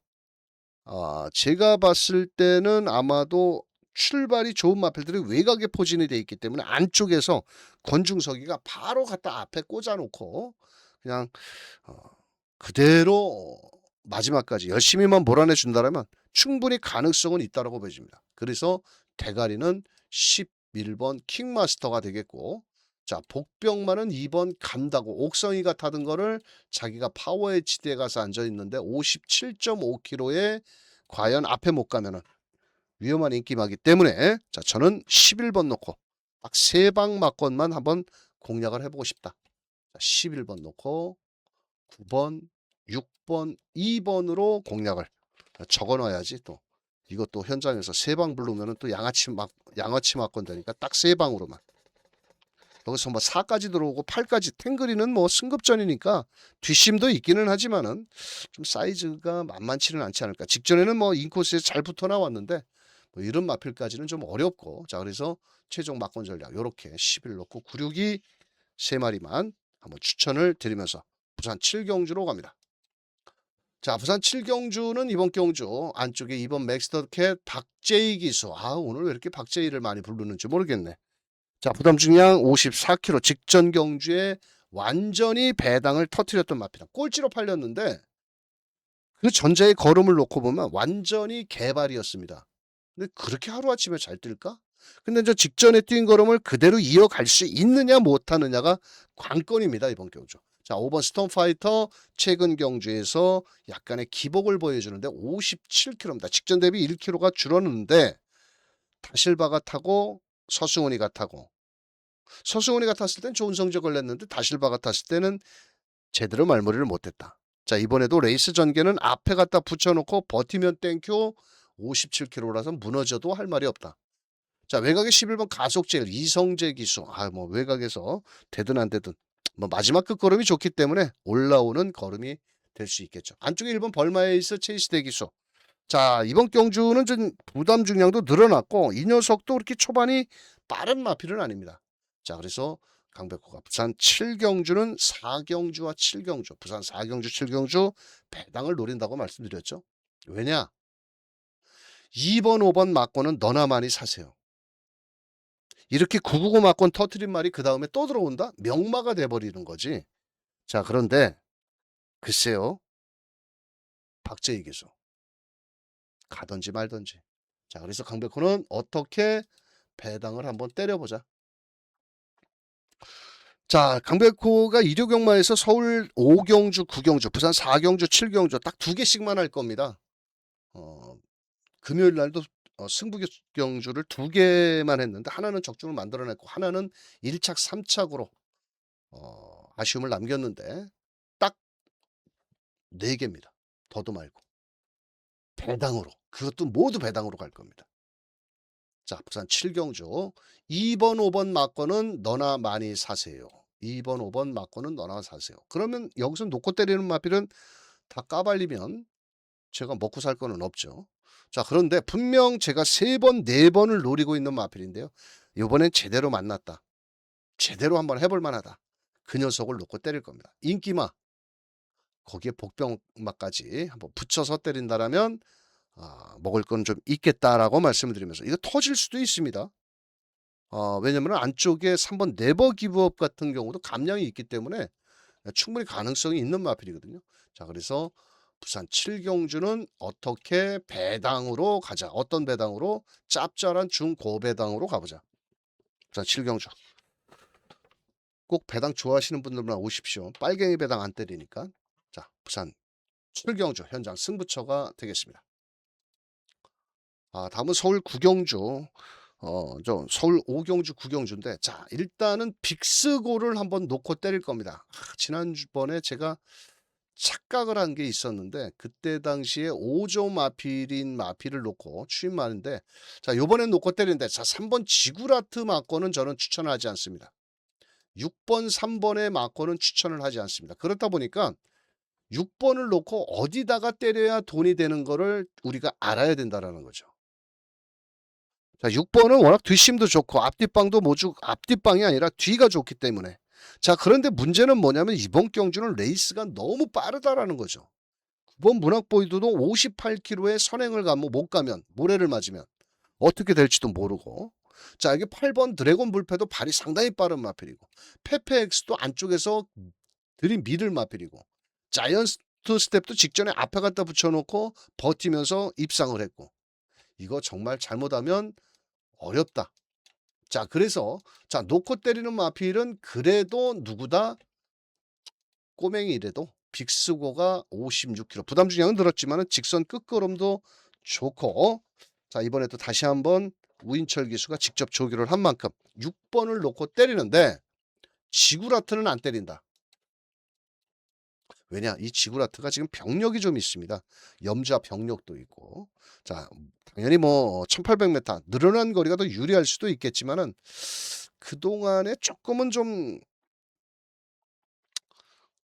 제가 봤을 때는 아마도 출발이 좋은 마필들이 외곽에 포진이 되어 있기 때문에 안쪽에서 권중석이가 바로 갖다 앞에 꽂아놓고 그냥 그대로 마지막까지 열심히만 몰아내 준다면 충분히 가능성은 있다고 보여집니다. 그래서 대가리는 11번 킹마스터가 되겠고 자, 복병만은 2번 간다고 옥성이가 타던 거를 자기가 파워 HD에 가서 앉아 있는데 57.5km에 과연 앞에 못 가면은 위험한 인기마기 때문에 자, 저는 11번 놓고 딱 3방 막권만 한번 공략을 해보고 싶다. 자, 11번 놓고 9번, 6번, 2번으로 공략을 적어 놔야지 또 이것도 현장에서 3방 부르면은 또 양아치 막권 되니까 딱 3방으로만. 여기서 뭐 4까지 들어오고 8까지 탱그리는 뭐 승급전이니까 뒷심도 있기는 하지만은 좀 사이즈가 만만치는 않지 않을까. 직전에는 뭐 인코스에 잘 붙어 나왔는데 뭐 이런 마필까지는 좀 어렵고 자, 그래서 최종 막권 전략 요렇게 11 놓고 96이 3마리만 한번 추천을 드리면서 부산 7경주로 갑니다. 자, 부산 7경주는 이번 경주 안쪽에 2번 맥스터캣 박제이 기수. 오늘 왜 이렇게 박제이를 많이 부르는지 모르겠네. 자, 부담 중량 54kg 직전 경주에 완전히 배당을 터뜨렸던 마필. 꼴찌로 팔렸는데 그 전자의 걸음을 놓고 보면 완전히 개발이었습니다. 근데 그렇게 하루아침에 잘 뛸까? 근데 저 직전에 뛴 걸음을 그대로 이어갈 수 있느냐 못하느냐가 관건입니다. 이번 경주. 자, 5번 스톰파이터 최근 경주에서 약간의 기복을 보여주는데 57km입니다. 직전 대비 1km가 줄었는데 다실바가 타고 서승훈이가 타고, 서승훈이가 탔을 땐 좋은 성적을 냈는데 다실바가 탔을 때는 제대로 말머리를 못했다. 자, 이번에도 레이스 전개는 앞에 갖다 붙여놓고 버티면 땡큐 57km라서 무너져도 할 말이 없다. 자, 외곽에 11번 가속제일 이성재 기수. 뭐 외곽에서 되든 안 되든 뭐 마지막 끝걸음이 좋기 때문에 올라오는 걸음이 될 수 있겠죠. 안쪽에 1번 벌마에이스 체이스 대기수. 자, 이번 경주는 좀 부담 중량도 늘어났고 이 녀석도 그렇게 초반이 빠른 마필은 아닙니다. 자, 그래서 강백호가 부산 7경주는 4경주와 7경주, 부산 4경주 7경주 배당을 노린다고 말씀드렸죠. 왜냐? 2번 5번 막고는 너나 많이 사세요. 이렇게 999 막권 터트린 말이 그 다음에 또 들어온다? 명마가 돼버리는 거지. 자, 그런데 글쎄요. 박재희 기수 가든지 말든지. 자, 그래서 강백호는 어떻게 배당을 한번 때려보자. 자, 강백호가 일요경마에서 서울 5경주 9경주 부산 4경주 7경주 딱 2개씩만 할 겁니다. 금요일 날도 승부 경주를 2개만 했는데 하나는 적중을 만들어냈고 하나는 1착 3착으로 아쉬움을 남겼는데 딱 4개입니다. 더도 말고 배당으로, 그것도 모두 배당으로 갈 겁니다. 자, 부산 7경주 2번 5번 막권은 너나 많이 사세요. 2번 5번 막권은 너나 사세요. 그러면 여기서 놓고 때리는 마필은 다 까발리면 제가 먹고 살 거는 없죠. 자, 그런데 분명 제가 3번 4번을 노리고 있는 마필인데요. 이번엔 제대로 만났다. 제대로 한번 해볼 만하다. 그 녀석을 놓고 때릴 겁니다. 인기마, 거기에 복병마까지 한번 붙여서 때린다라면 먹을 건 좀 있겠다라고 말씀을 드리면서 이거 터질 수도 있습니다. 왜냐면 안쪽에 3번 네버 기브업 같은 경우도 감량이 있기 때문에 충분히 가능성이 있는 마필이거든요. 자, 그래서 부산 7경주는 어떻게 배당으로 가자. 어떤 배당으로? 짭짤한 중고배당으로 가보자. 부산 7경주. 꼭 배당 좋아하시는 분들만 오십시오. 빨갱이 배당 안 때리니까. 자, 부산 7경주 현장 승부처가 되겠습니다. 다음은 서울 9경주. 서울 5경주 9경주인데, 자, 일단은 빅스고를 한번 놓고 때릴 겁니다. 지난번에 제가 착각을 한 게 있었는데 그때 당시에 5조 마필인 마필을 놓고 추임하는데, 자, 요번엔 놓고 때리는데, 자, 3번 지구라트 막고는 저는 추천하지 않습니다. 6번 3번의 막고는 추천을 하지 않습니다. 그렇다 보니까 6번을 놓고 어디다가 때려야 돈이 되는 거를 우리가 알아야 된다라는 거죠. 자, 6번은 워낙 뒷심도 좋고 앞뒷방도 모두 앞뒷방이 아니라 뒤가 좋기 때문에. 자, 그런데 문제는 뭐냐면 이번 경주는 레이스가 너무 빠르다라는 거죠. 9번 문학보이드도 58km의 선행을 가면 못 가면 모래를 맞으면 어떻게 될지도 모르고. 자, 이게 8번 드래곤 불패도 발이 상당히 빠른 마필이고 페페엑스도 안쪽에서 들이밀을 마필이고 자이언트 스텝도 직전에 앞에 갖다 붙여놓고 버티면서 입상을 했고, 이거 정말 잘못하면 어렵다. 자, 그래서 자, 놓고 때리는 마필은 그래도 누구다? 꼬맹이래도 빅스고가 56km. 부담 중량은 늘었지만 직선 끝걸음도 좋고. 자, 이번에도 다시 한번 우인철 기수가 직접 조교를 한 만큼 6번을 놓고 때리는데 지구라트는 안 때린다. 왜냐? 이 지구라트가 지금 병력이 좀 있습니다. 염자 병력도 있고. 자, 당연히 뭐 1800m 늘어난 거리가 더 유리할 수도 있겠지만은 그동안에 조금은 좀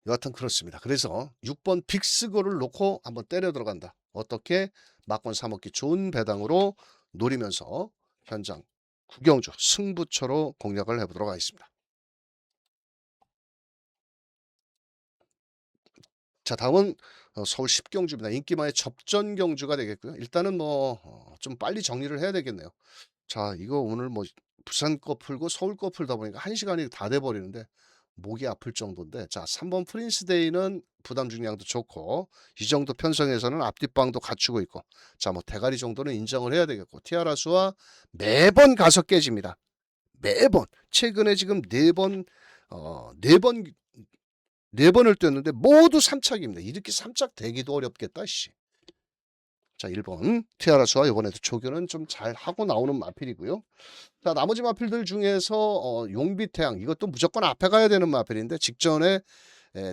여하튼 그렇습니다. 그래서 6번 빅스거를 놓고 한번 때려 들어간다. 어떻게? 막권 사먹기 좋은 배당으로 노리면서 현장 구경주 승부처로 공략을 해보도록 하겠습니다. 자, 다음은 서울 10경주입니다. 인기마의 접전 경주가 되겠고요. 일단은 뭐 좀 빨리 정리를 해야 되겠네요. 자, 이거 오늘 뭐 부산 거 풀고 서울 거 풀다 보니까 1시간이 다 돼버리는데 목이 아플 정도인데, 자, 3번 프린스데이는 부담 중량도 좋고 이 정도 편성에서는 앞뒷방도 갖추고 있고, 자, 뭐 대가리 정도는 인정을 해야 되겠고, 티아라수와 매번 가서 깨집니다. 매번 최근에 지금 4번 4번을 뛰었는데 모두 3착입니다. 이렇게 3착 되기도 어렵겠다 씨. 자 1번 티아라수와 이번에도 조교는 좀 잘하고 나오는 마필이고요. 자 나머지 마필들 중에서 용비태양 이것도 무조건 앞에 가야 되는 마필인데 직전에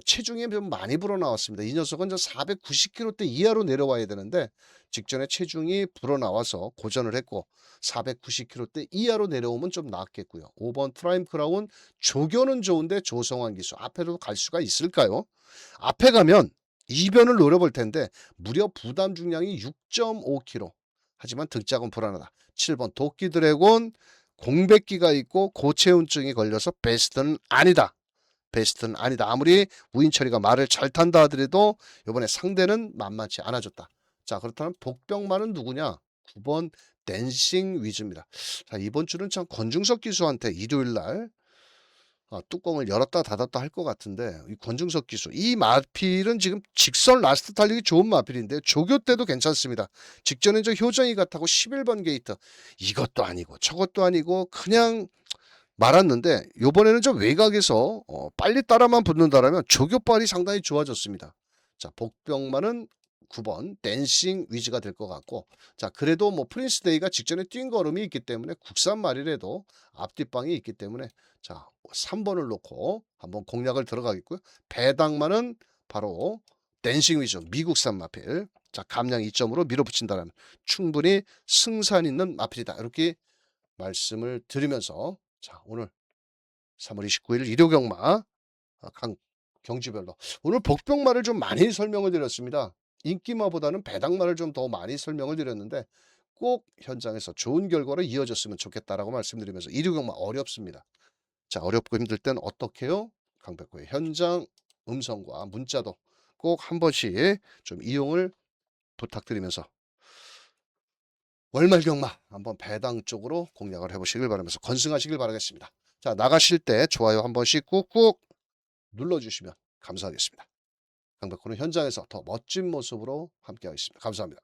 체중이 좀 많이 불어나왔습니다. 이 녀석은 490kg대 이하로 내려와야 되는데 직전에 체중이 불어나와서 고전을 했고 490kg대 이하로 내려오면 좀 낫겠고요. 5번 프라임 크라운 조교는 좋은데 조성환 기수 앞에도 갈 수가 있을까요? 앞에 가면 이변을 노려볼 텐데 무려 부담 중량이 6.5kg. 하지만 등짝은 불안하다. 7번 도끼 드래곤 공백기가 있고 고체온증이 걸려서 베스트는 아니다. 베스트는 아니다. 아무리 우인철이가 말을 잘 탄다 하더라도 이번에 상대는 만만치 않아졌다. 자 그렇다면 복병만은 누구냐? 9번 댄싱 위즈입니다. 자 이번 주는 참 권중석 기수한테 일요일날 뚜껑을 열었다 닫았다 할 것 같은데 이 권중석 기수 이 마필은 지금 직선 라스트 달리기 좋은 마필인데 조교 때도 괜찮습니다. 직전에 저 효정이가 타고 11번 게이트 이것도 아니고 저것도 아니고 그냥 말았는데 요번에는 좀 외곽에서 빨리 따라만 붙는다라면 조교빨이 상당히 좋아졌습니다. 자 복병만은 9번 댄싱 위즈가 될 것 같고 자 그래도 뭐 프린스데이가 직전에 뛴 걸음이 있기 때문에 국산 말이라도 앞뒷방이 있기 때문에 자 3번을 놓고 한번 공략을 들어가겠고요. 배당만은 바로 댄싱 위즈 미국산 마필 자 감량 2점으로 밀어붙인다면 충분히 승산 있는 마필이다. 이렇게 말씀을 드리면서 자 오늘 3월 29일 일요경마 경주별로 오늘 복병말을 좀 많이 설명을 드렸습니다. 인기마보다는 배당말을 좀 더 많이 설명을 드렸는데 꼭 현장에서 좋은 결과로 이어졌으면 좋겠다라고 말씀드리면서 일요경마 어렵습니다. 자 어렵고 힘들 땐 어떻게 해요? 강백호의 현장 음성과 문자도 꼭 한 번씩 좀 이용을 부탁드리면서 월말 경마 한번 배당 쪽으로 공략을 해보시길 바라면서 건승하시길 바라겠습니다. 자 나가실 때 좋아요 한 번씩 꾹꾹 눌러주시면 감사하겠습니다. 강백호는 현장에서 더 멋진 모습으로 함께하겠습니다. 감사합니다.